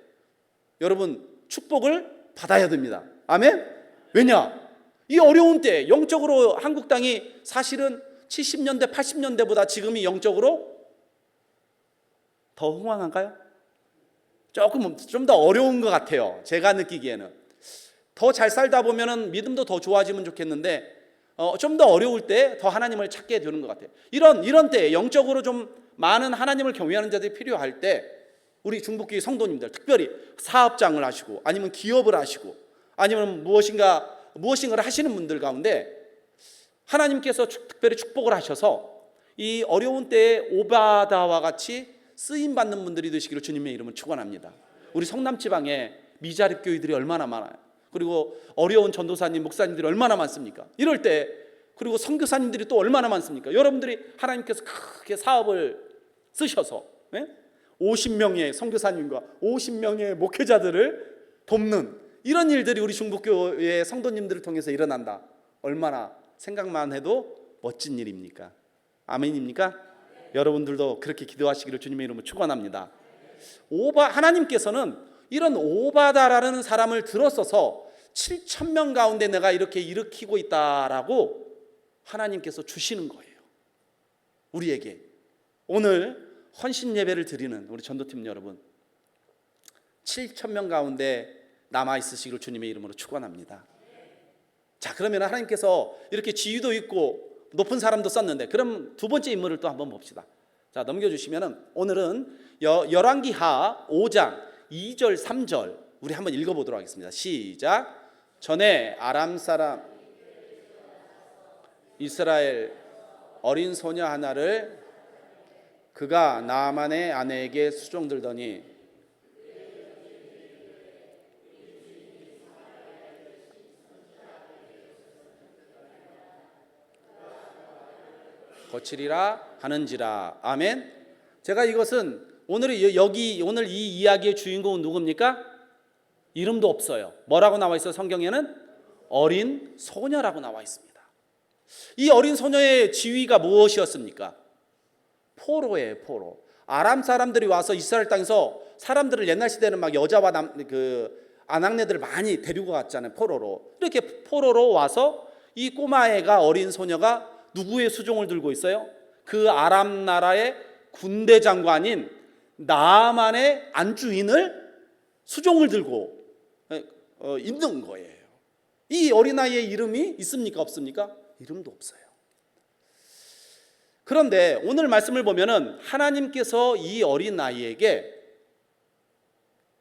E: 여러분 축복을 받아야 됩니다. 아멘? 왜냐? 이 어려운 때 영적으로 한국 땅이 사실은 70년대 80년대보다 지금이 영적으로 더 흥황한가요? 조금 좀 더 어려운 것 같아요. 제가 느끼기에는 더 잘 살다 보면은 믿음도 더 좋아지면 좋겠는데 좀 더 어려울 때 더 하나님을 찾게 되는 것 같아요. 이런 때 영적으로 좀 많은 하나님을 경외하는 자들이 필요할 때 우리 중북교회 성도님들 특별히 사업장을 하시고 아니면 기업을 하시고 아니면 무엇인가를 하시는 분들 가운데 하나님께서 특별히 축복을 하셔서 이 어려운 때에 오바다와 같이 쓰임받는 분들이 되시기를 주님의 이름을 축원합니다. 우리 성남지방에 미자립 교회들이 얼마나 많아요. 그리고 어려운 전도사님, 목사님들이 얼마나 많습니까? 이럴 때 그리고 선교사님들이 또 얼마나 많습니까? 여러분들이 하나님께서 크게 사업을 쓰셔서 50명의 선교사님과 50명의 목회자들을 돕는 이런 일들이 우리 중북교회 성도님들을 통해서 일어난다. 얼마나 생각만 해도 멋진 일입니까? 아멘입니까? 여러분들도 그렇게 기도하시기를 주님의 이름으로 축원합니다. 하나님께서는 이런 오바다라는 사람을 들어서서 7,000명 가운데 내가 이렇게 일으키고 있다라고 하나님께서 주시는 거예요. 우리에게 오늘 헌신 예배를 드리는 우리 전도팀 여러분 7,000명 가운데 남아 있으시기를 주님의 이름으로 축원합니다. 자, 그러면 하나님께서 이렇게 지위도 있고 높은 사람도 썼는데 그럼 두 번째 인물을 또 한번 봅시다. 자, 넘겨주시면은 오늘은 열왕기하 5장 2절 3절 우리 한번 읽어보도록 하겠습니다. 시작. 전에 아람 사람 이스라엘 어린 소녀 하나를 그가 나아만의 아내에게 수종들더니 거치리라 하는지라. 아멘. 제가 이것은 오늘 이 이야기의 주인공은 누굽니까? 이름도 없어요. 뭐라고 나와 있어요? 성경에는 어린 소녀라고 나와 있습니다. 이 어린 소녀의 지위가 무엇이었습니까? 포로예요, 포로. 아람 사람들이 와서 이스라엘 땅에서 사람들을 옛날 시대는 막 여자와 아낙네들을 많이 데리고 갔잖아요, 포로로. 이렇게 포로로 와서 이 꼬마애가, 어린 소녀가 누구의 수종을 들고 있어요? 그 아람 나라의 군대 장관인 나아만의 안주인을 수종을 들고 있는 거예요. 이 어린아이의 이름이 있습니까, 없습니까? 이름도 없어요. 그런데 오늘 말씀을 보면은 하나님께서 이 어린아이에게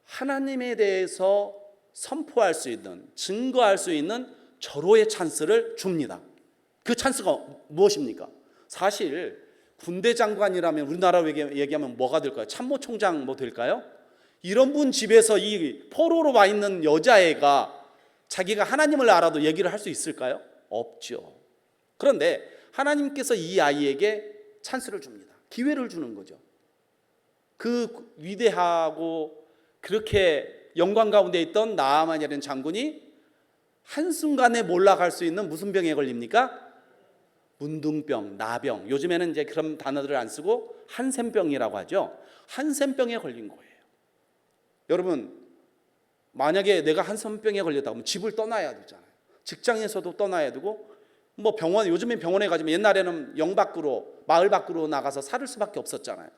E: 하나님에 대해서 선포할 수 있는, 증거할 수 있는 절호의 찬스를 줍니다. 그 찬스가 무엇입니까? 사실 군대 장관이라면 우리나라로 얘기하면 뭐가 될까요? 참모총장 뭐 될까요? 이런 분 집에서 이 포로로 와 있는 여자애가 자기가 하나님을 알아도 얘기를 할 수 있을까요? 없죠. 그런데 하나님께서 이 아이에게 찬스를 줍니다. 기회를 주는 거죠. 그 위대하고 그렇게 영광 가운데 있던 나아만이라는 장군이 한순간에 몰락할 수 있는 무슨 병에 걸립니까? 문둥병, 나병. 요즘에는 이제 그런 단어들을 안 쓰고 한센병이라고 하죠. 한센병에 걸린 거예요. 여러분, 만약에 내가 한센병에 걸렸다 그러면 집을 떠나야 되잖아요. 직장에서도 떠나야 되고, 뭐 병원, 요즘엔 병원에 가지만 옛날에는 영 밖으로, 마을 밖으로 나가서 살을 수밖에 없었잖아요.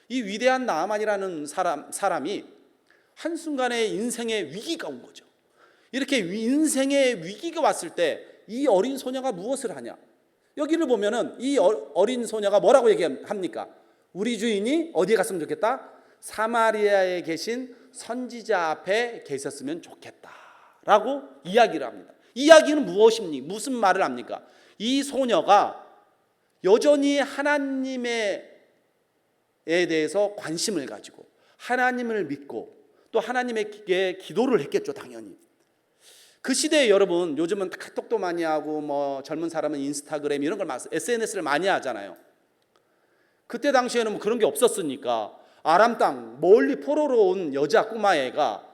E: 이 위대한 나아만이라는 사람이 한순간에 인생의 위기가 온 거죠. 이렇게 인생의 위기가 왔을 때 이 어린 소녀가 무엇을 하냐? 여기를 보면은 이 어린 소녀가 뭐라고 얘기합니까? 우리 주인이 어디에 갔으면 좋겠다? 사마리아에 계신 선지자 앞에 계셨으면 좋겠다라고 이야기를 합니다. 이야기는 무엇입니까? 무슨 말을 합니까? 이 소녀가 여전히 하나님에 대해서 관심을 가지고 하나님을 믿고 또 하나님에게 기도를 했겠죠, 당연히. 그 시대에 여러분, 요즘은 카톡도 많이 하고 뭐 젊은 사람은 인스타그램 이런 걸 SNS를 많이 하잖아요. 그때 당시에는 뭐 그런 게 없었으니까 아람 땅 멀리 포로로 온 여자 꼬마애가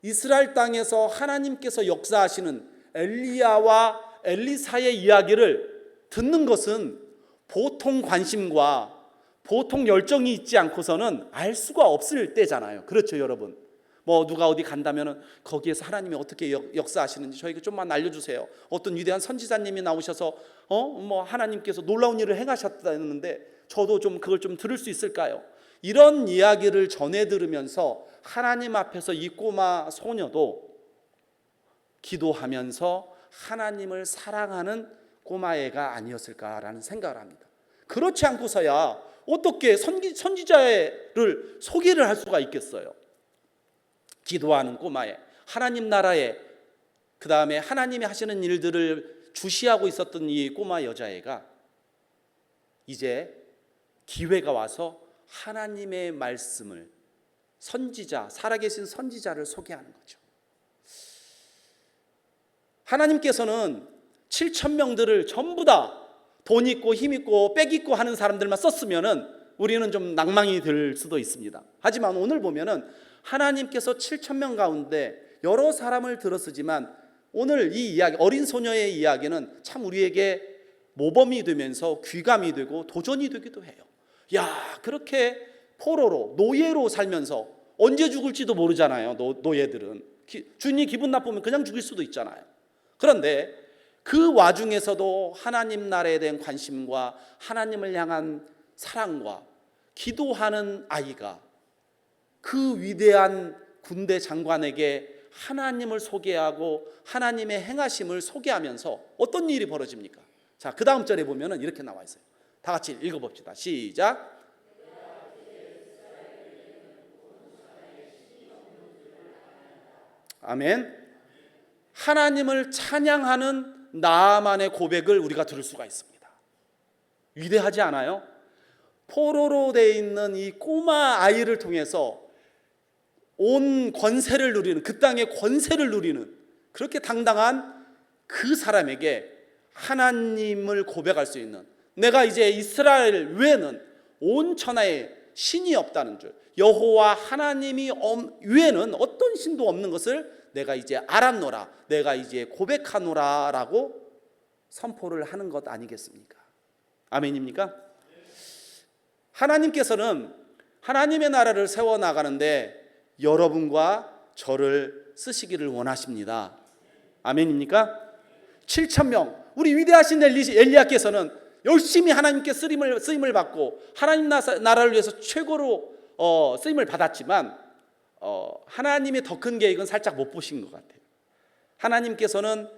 E: 이스라엘 땅에서 하나님께서 역사하시는 엘리야와 엘리사의 이야기를 듣는 것은 보통 관심과 보통 열정이 있지 않고서는 알 수가 없을 때잖아요. 그렇죠, 여러분? 뭐 누가 어디 간다면은 거기에서 하나님이 어떻게 역사하시는지 저에게 좀만 알려주세요. 어떤 위대한 선지자님이 나오셔서 뭐 하나님께서 놀라운 일을 행하셨다는데 저도 좀 그걸 좀 들을 수 있을까요? 이런 이야기를 전해 들으면서 하나님 앞에서 이 꼬마 소녀도 기도하면서 하나님을 사랑하는 꼬마애가 아니었을까라는 생각을 합니다. 그렇지 않고서야 어떻게 선지자를 소개를 할 수가 있겠어요? 기도하는 꼬마애, 하나님 나라에, 그 다음에 하나님이 하시는 일들을 주시하고 있었던 이 꼬마 여자애가 이제 기회가 와서 하나님의 말씀을, 선지자, 살아계신 선지자를 소개하는 거죠. 하나님께서는 7,000명들을 전부 다 돈 있고 힘 있고 빽 있고 하는 사람들만 썼으면은 우리는 좀 낭망이 들 수도 있습니다. 하지만 오늘 보면은 하나님께서 7,000명 가운데 여러 사람을 들었으지만 오늘 이 이야기, 어린 소녀의 이야기는 참 우리에게 모범이 되면서 귀감이 되고 도전이 되기도 해요. 야, 그렇게 포로로, 노예로 살면서 언제 죽을지도 모르잖아요. 노예들은 주인이 기분 나쁘면 그냥 죽일 수도 있잖아요. 그런데 그 와중에서도 하나님 나라에 대한 관심과 하나님을 향한 사랑과 기도하는 아이가 그 위대한 군대 장관에게 하나님을 소개하고 하나님의 행하심을 소개하면서 어떤 일이 벌어집니까? 자, 그 다음 절에 보면은 이렇게 나와 있어요. 다 같이 읽어봅시다. 시작. 아멘. 하나님을 찬양하는 나아만의 고백을 우리가 들을 수가 있습니다. 위대하지 않아요? 포로로 되어 있는 이 꼬마 아이를 통해서 온 권세를 누리는, 그 땅의 권세를 누리는 그렇게 당당한 그 사람에게 하나님을 고백할 수 있는, 내가 이제 이스라엘 외에는 온 천하에 신이 없다는 줄, 여호와 하나님이 외에는 어떤 신도 없는 것을 내가 이제 알았노라, 내가 이제 고백하노라 라고 선포를 하는 것 아니겠습니까? 아멘입니까? 하나님께서는 하나님의 나라를 세워나가는데 여러분과 저를 쓰시기를 원하십니다. 아멘입니까? 7,000명, 우리 위대하신 엘리야께서는 열심히 하나님께 쓰임을 받고 하나님 나라를 위해서 최고로 쓰임을 받았지만 하나님의 더 큰 계획은 살짝 못 보신 것 같아요. 하나님께서는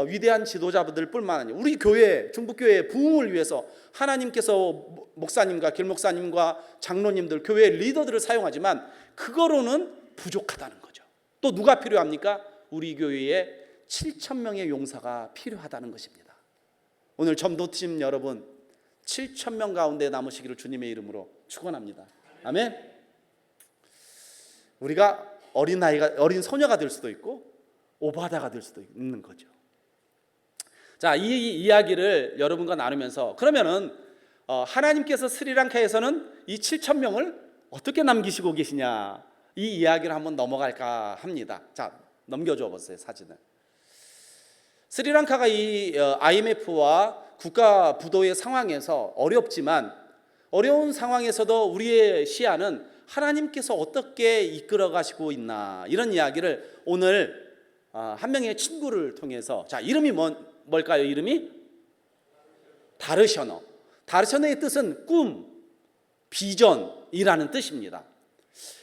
E: 위대한 지도자분들 뿐만 아니라 우리 교회, 중북교회의 부흥을 위해서 하나님께서 목사님과 길목사님과 장로님들, 교회 리더들을 사용하지만 그거로는 부족하다는 거죠. 또 누가 필요합니까? 우리 교회에 7,000명의 용사가 필요하다는 것입니다. 오늘 전도팀 여러분 7,000명 가운데 남으시기를 주님의 이름으로 축원합니다. 아멘. 우리가 어린 소녀가 될 수도 있고 오바다가 될 수도 있는 거죠. 자, 이 이야기를 여러분과 나누면서 그러면은 하나님께서 스리랑카에서는 이 7,000명을 어떻게 남기시고 계시냐, 이 이야기를 한번 넘어갈까 합니다. 자, 넘겨줘 보세요, 사진을. 스리랑카가 이 IMF와 국가 부도의 상황에서 어렵지만 어려운 상황에서도 우리의 시야는 하나님께서 어떻게 이끌어 가시고 있나, 이런 이야기를 오늘 한 명의 친구를 통해서, 자, 이름이 뭘까요? 이름이 다르셔너. 다르셔너의 뜻은 꿈, 비전이라는 뜻입니다.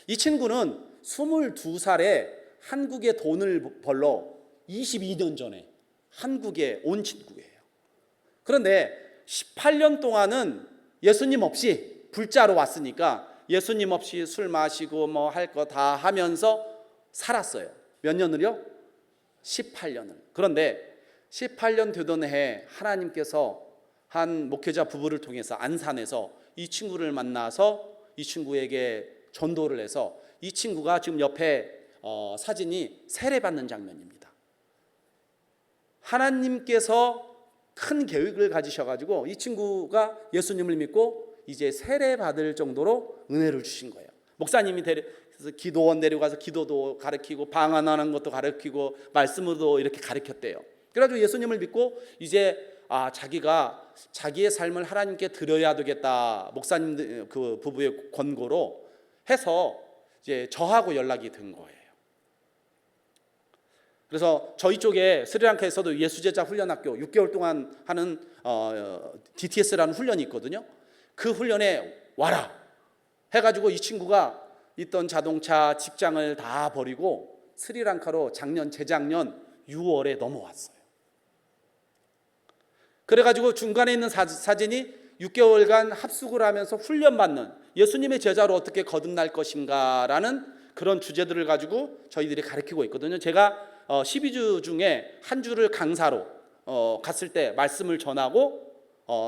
E: 이 친구는 22살에 한국에 돈을 벌러 22년 전에 한국에 온 친구예요. 그런데 18년 동안은 예수님 없이 불자로 왔으니까 예수님 없이 술 마시고 뭐 할 거 다 하면서 살았어요. 몇 년을요? 18년을. 그런데 18년 되던 해에 하나님께서 한 목회자 부부를 통해서 안산에서 이 친구를 만나서 이 친구에게 전도를 해서 이 친구가 지금 옆에 사진이 세례받는 장면입니다. 하나님께서 큰 계획을 가지셔가지고 이 친구가 예수님을 믿고 이제 세례받을 정도로 은혜를 주신 거예요. 목사님이 그래서 기도원 데려가서 기도도 가르치고 방언하는 것도 가르치고 말씀으로도 이렇게 가르쳤대요. 그래가지고 예수님을 믿고 이제 자기가 자기의 삶을 하나님께 드려야 되겠다, 목사님 그 부부의 권고로 해서 이제 저하고 연락이 된 거예요. 그래서 저희 쪽에 스리랑카에서도 예수제자 훈련학교 6개월 동안 하는 DTS라는 훈련이 있거든요. 그 훈련에 와라 해가지고 이 친구가 있던 자동차, 직장을 다 버리고 스리랑카로 재작년 6월에 넘어왔어요. 그래가지고 중간에 있는 사진이 6개월간 합숙을 하면서 훈련받는 예수님의 제자로 어떻게 거듭날 것인가라는 그런 주제들을 가지고 저희들이 가르치고 있거든요. 제가 12주 중에 한 주를 강사로 갔을 때 말씀을 전하고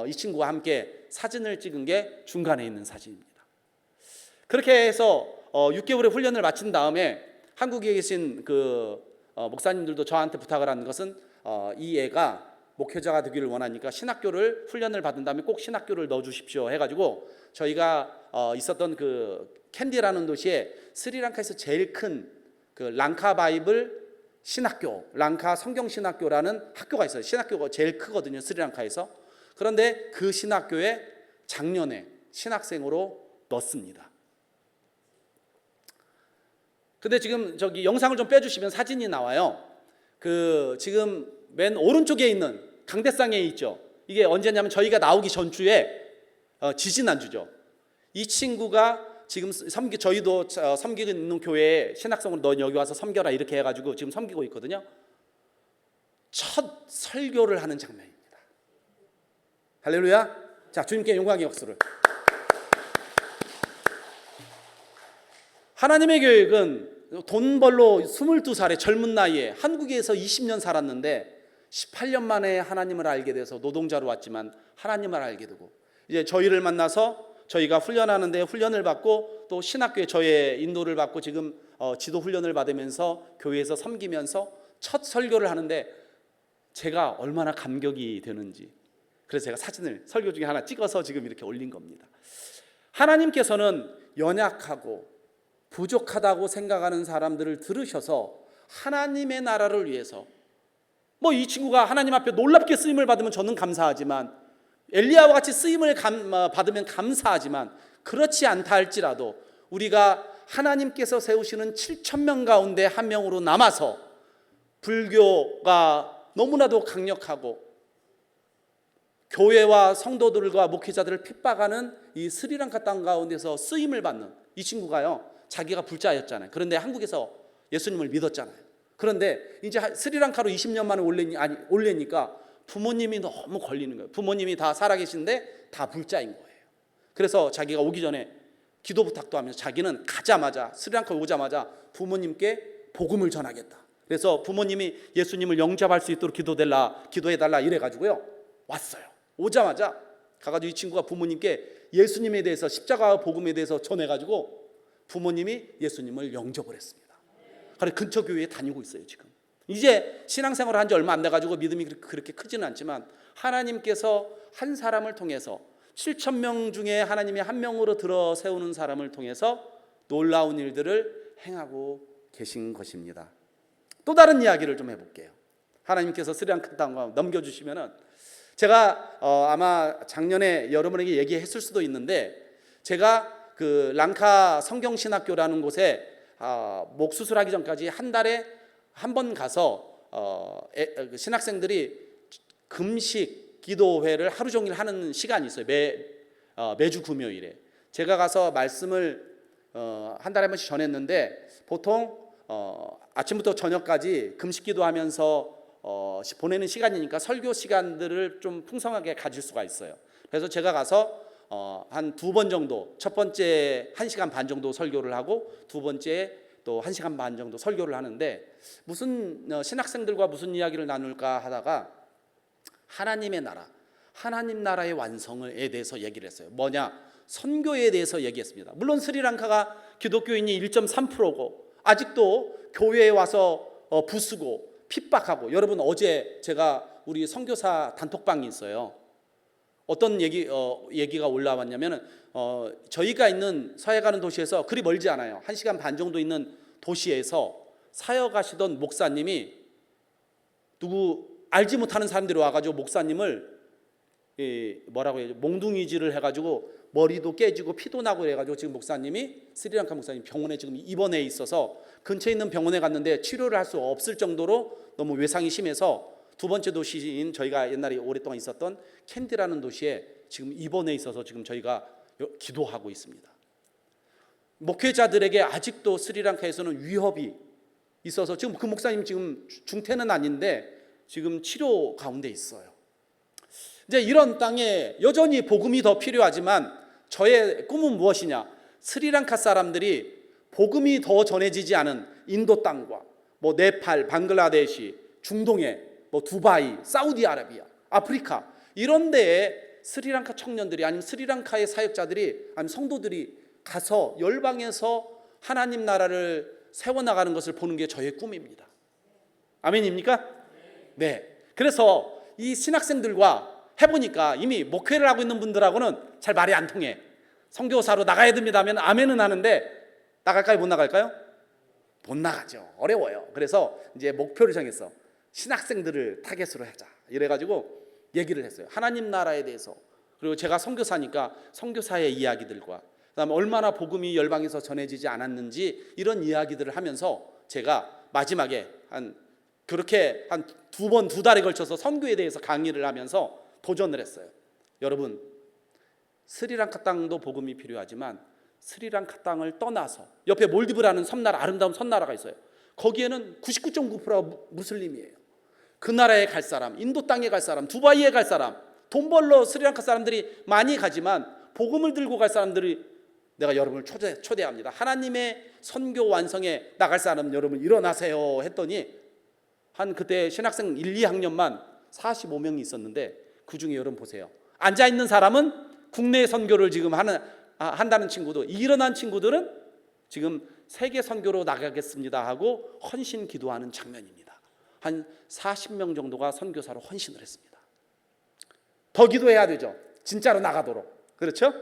E: 이 친구와 함께 사진을 찍은 게 중간에 있는 사진입니다. 그렇게 해서 6개월의 훈련을 마친 다음에 한국에 계신 그 목사님들도 저한테 부탁을 한 것은 이 애가 목회자가 되기를 원하니까 신학교를 훈련을 받은 다음에 꼭 신학교를 넣어주십시오 해가지고 저희가 있었던 그 캔디라는 도시에 스리랑카에서 제일 큰 그 랑카 바이블 신학교, 랑카 성경 신학교라는 학교가 있어요. 신학교가 제일 크거든요, 스리랑카에서. 그런데 그 신학교에 작년에 신학생으로 넣습니다. 근데 지금 저기 영상을 좀 빼주시면 사진이 나와요. 그 지금 맨 오른쪽에 있는 강대상에 있죠. 이게 언제냐면 저희가 나오기 전주에 지지난주죠. 이 친구가 지금 저희도 섬기고 있는 교회에 신학생으로 너 여기 와서 섬겨라 이렇게 해가지고 지금 섬기고 있거든요. 첫 설교를 하는 장면입니다. 할렐루야. 자, 주님께 영광의 역수를. 하나님의 계획은 돈 벌러 22살의 젊은 나이에 한국에서 20년 살았는데 18년 만에 하나님을 알게 돼서 노동자로 왔지만 하나님을 알게 되고 이제 저희를 만나서 저희가 훈련하는데 훈련을 받고 또 신학교에 저의 인도를 받고 지금 지도 훈련을 받으면서 교회에서 섬기면서 첫 설교를 하는데 제가 얼마나 감격이 되는지, 그래서 제가 사진을 설교 중에 하나 찍어서 지금 이렇게 올린 겁니다. 하나님께서는 연약하고 부족하다고 생각하는 사람들을 들으셔서 하나님의 나라를 위해서 뭐 이 친구가 하나님 앞에 놀랍게 쓰임을 받으면 저는 감사하지만, 엘리야와 같이 쓰임을 받으면 감사하지만, 그렇지 않다 할지라도 우리가 하나님께서 세우시는 7,000명 가운데 한 명으로 남아서 불교가 너무나도 강력하고 교회와 성도들과 목회자들을 핍박하는 이 스리랑카 땅 가운데서 쓰임을 받는 이 친구가요, 자기가 불자였잖아요. 그런데 한국에서 예수님을 믿었잖아요. 그런데 이제 스리랑카로 20년 만에 올래니까 부모님이 너무 걸리는 거예요. 부모님이 다 살아계신데 다 불자인 거예요. 그래서 자기가 오기 전에 기도 부탁도 하면서 자기는 가자마자, 스리랑카 오자마자 부모님께 복음을 전하겠다. 그래서 부모님이 예수님을 영접할 수 있도록 기도해달라 이래가지고요, 왔어요. 오자마자 가가지고 이 친구가 부모님께 예수님에 대해서, 십자가 복음에 대해서 전해가지고 부모님이 예수님을 영접을 했습니다. 그래서 근처 교회에 다니고 있어요. 지금 이제 신앙생활을 한 지 얼마 안 돼가지고 믿음이 그렇게 크지는 않지만, 하나님께서 한 사람을 통해서 7,000명 중에 하나님이 한 명으로 들어 세우는 사람을 통해서 놀라운 일들을 행하고 계신 것입니다. 또 다른 이야기를 좀 해볼게요. 하나님께서 스리랑카 땅과 넘겨주시면은, 제가 아마 작년에 여러분에게 얘기했을 수도 있는데, 제가 그 랑카 성경신학교라는 곳에 목 수술하기 전까지 한 달에 한 번 가서 신학생들이 금식 기도회를 하루 종일 하는 시간이 있어요. 매주 금요일에 제가 가서 말씀을 한 달에 한 번씩 전했는데, 보통 아침부터 저녁까지 금식 기도하면서 보내는 시간이니까 설교 시간들을 좀 풍성하게 가질 수가 있어요. 그래서 제가 가서 한 2번 정도, 첫 번째 1시간 반 정도 설교를 하고, 두 번째 또 1시간 반 정도 설교를 하는데, 무슨 신학생들과 무슨 이야기를 나눌까 하다가 하나님의 나라, 하나님 나라의 완성에 대해서 얘기를 했어요. 뭐냐? 선교에 대해서 얘기했습니다. 물론 스리랑카가 기독교인이 1.3%고 아직도 교회에 와서 부수고 핍박하고, 여러분 어제 제가 우리 선교사 단톡방이 있어요. 어떤 얘기가 올라왔냐면, 저희가 있는 서해 가는 도시에서 그리 멀지 않아요. 1시간 반 정도 있는 도시에서 사역하시던 목사님이, 누구 알지 못하는 사람들이 와가지고 목사님을 뭐라고 해야죠? 몽둥이질을 해가지고 머리도 깨지고 피도 나고 해가지고, 지금 목사님이, 스리랑카 목사님 병원에 지금 입원해 있어서 근처에 있는 병원에 갔는데 치료를 할 수 없을 정도로 너무 외상이 심해서, 두 번째 도시인 저희가 옛날에 오랫동안 있었던 캔디라는 도시에 지금 입원해 있어서 지금 저희가 기도하고 있습니다. 목회자들에게 아직도 스리랑카에서는 위협이 있어서, 지금 그 목사님 지금 중태는 아닌데 지금 치료 가운데 있어요. 이제 이런 땅에 여전히 복음이 더 필요하지만, 저의 꿈은 무엇이냐? 스리랑카 사람들이 복음이 더 전해지지 않은 인도 땅과 뭐 네팔, 방글라데시, 중동에 뭐 두바이, 사우디아라비아, 아프리카 이런 데에 스리랑카 청년들이, 아니면 스리랑카의 사역자들이, 아니면 성도들이 가서 열방에서 하나님 나라를 세워나가는 것을 보는 게 저의 꿈입니다. 아멘입니까? 네. 그래서 이 신학생들과 해보니까 이미 목회를 하고 있는 분들하고는 잘 말이 안 통해. 선교사로 나가야 됩니다 하면 아멘은 하는데, 나갈까요? 못 나갈까요? 못 나가죠. 어려워요. 그래서 이제 목표를 정했어. 신학생들을 타겟으로 하자. 이래가지고 얘기를 했어요. 하나님 나라에 대해서. 그리고 제가 선교사니까 선교사의 이야기들과, 그다음에 얼마나 복음이 열방에서 전해지지 않았는지, 이런 이야기들을 하면서 제가 마지막에 그렇게 한 2번 2달에 걸쳐서 선교에 대해서 강의를 하면서 도전을 했어요. 여러분, 스리랑카 땅도 복음이 필요하지만 스리랑카 땅을 떠나서 옆에 몰디브라는 섬나라, 아름다운 섬나라가 있어요. 거기에는 99.9%가 무슬림이에요. 그 나라에 갈 사람, 인도 땅에 갈 사람, 두바이에 갈 사람, 돈 벌러 스리랑카 사람들이 많이 가지만 복음을 들고 갈 사람들이, 내가 여러분을 초대합니다. 하나님의 선교 완성에 나갈 사람 여러분 일어나세요 했더니, 한 그때 신학생 1, 2학년만 45명이 있었는데, 그 중에 여러분 보세요. 앉아있는 사람은 국내 선교를 지금 한다는 친구도, 일어난 친구들은 지금 세계 선교로 나가겠습니다 하고 헌신 기도하는 장면입니다. 한 40명 정도가 선교사로 헌신을 했습니다. 더 기도해야 되죠. 진짜로 나가도록. 그렇죠?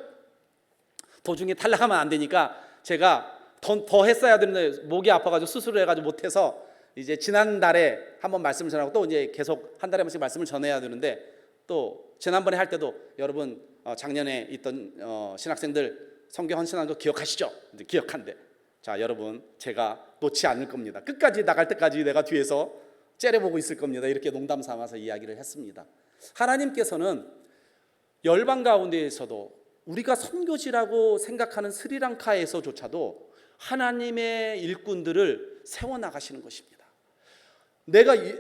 E: 도중에 탈락하면 안 되니까 제가 더 했어야 되는데 목이 아파가지고 수술을 해가지고 못해서 이제 지난달에 한번 말씀을 전하고 또 이제 계속 한 달에 한 번씩 말씀을 전해야 되는데 또 지난번에 할 때도 여러분 작년에 있던 신학생들 성경 헌신한 거 기억하시죠? 기억한대. 자, 여러분 제가 놓지 않을 겁니다. 끝까지 나갈 때까지 내가 뒤에서 째려보고 있을 겁니다. 이렇게 농담 삼아서 이야기를 했습니다. 하나님께서는 열방 가운데에서도 우리가 선교지라고 생각하는 스리랑카에서조차도 하나님의 일꾼들을 세워나가시는 것입니다.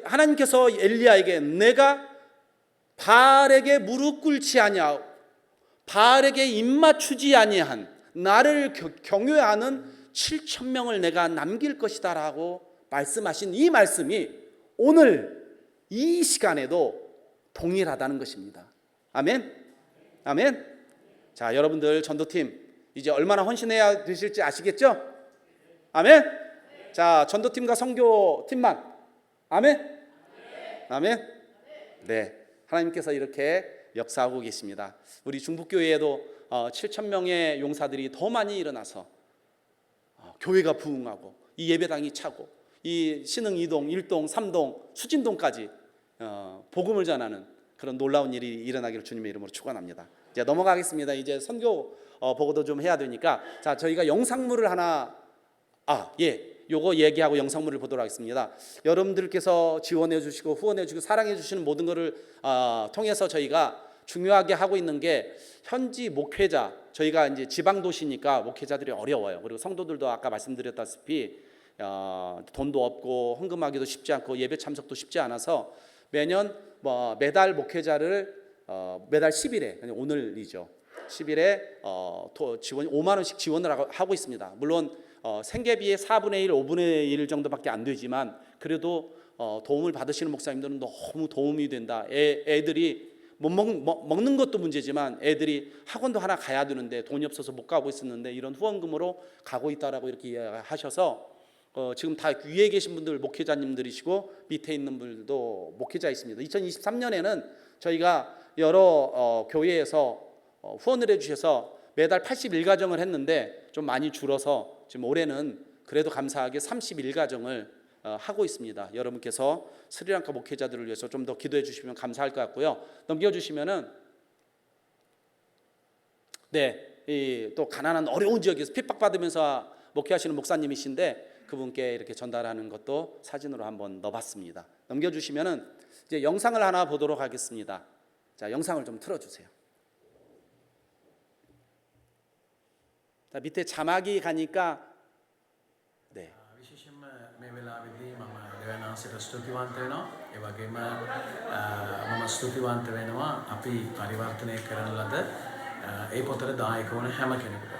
E: 하나님께서 엘리야에게 내가 바알에게 무릎 꿇지 아니하고 바알에게 입맞추지 아니한 나를 경외하는 7,000명을 내가 남길 것이다 라고 말씀하신 이 말씀이 오늘 이 시간에도 동일하다는 것입니다. 아멘? 아멘? 자, 여러분들 전도팀 이제 얼마나 헌신해야 되실지 아시겠죠? 아멘? 자, 전도팀과 선교팀만 아멘? 아멘? 네, 하나님께서 이렇게 역사하고 계십니다. 우리 중북교회에도 7,000명의 용사들이 더 많이 일어나서 교회가 부흥하고 이 예배당이 차고 이 신흥 2동, 1동, 3동, 수진동까지 복음을 전하는 그런 놀라운 일이 일어나기를 주님의 이름으로 축원합니다. 이제 넘어가겠습니다. 이제 선교 보고도 좀 해야 되니까 자, 저희가 영상물을 하나 요거 얘기하고 영상물을 보도록 하겠습니다. 여러분들께서 지원해 주시고 후원해 주시고 사랑해 주시는 모든 것을 통해서 저희가 중요하게 하고 있는 게 현지 목회자, 저희가 이제 지방 도시니까 목회자들이 어려워요. 그리고 성도들도 아까 말씀드렸다시피 돈도 없고 헌금하기도 쉽지 않고 예배 참석도 쉽지 않아서 매년 매달 목회자를 매달 10일에 오늘이죠. 10일에 지원 5만 원씩 지원을 하고 있습니다. 물론 생계비의 4분의 1, 5분의 1 정도밖에 안 되지만 그래도 도움을 받으시는 목사님들은 너무 도움이 된다. 애들이 먹는 것도 문제지만 애들이 학원도 하나 가야 되는데 돈이 없어서 못 가고 있었는데 이런 후원금으로 가고 있다라고 이렇게 이야기하셔서 지금 다 위에 계신 분들 목회자님들이시고 밑에 있는 분들도 목회자 있습니다. 2023년에는 저희가 여러 교회에서 후원을 해주셔서 매달 81가정을 했는데 좀 많이 줄어서 지금 올해는 그래도 감사하게 31가정을 하고 있습니다. 여러분께서 스리랑카 목회자들을 위해서 좀 더 기도해 주시면 감사할 것 같고요. 넘겨주시면은 또 가난한 어려운 지역에서 핍박받으면서 목회하시는 목사님이신데 그분께 이렇게 전달하는 것도 사진으로 한번 넣어봤습니다. 넘겨주시면은 이제 영상을 하나 보도록 하겠습니다. 자, 영상을 좀 틀어주세요. 자, 밑에 자막이 가니까
F: විශේෂයෙන්ම මේ වෙලාවේදී මම දෙවියන් වහන්සේට ස්තුතිවන්ත වෙනවා. ඒ වගේම මම ස්තුතිවන්ත වෙනවා අපි පරිවර්තනය කරන ලද ඒ පොතට දායක වුණ හැම කෙනෙකුට.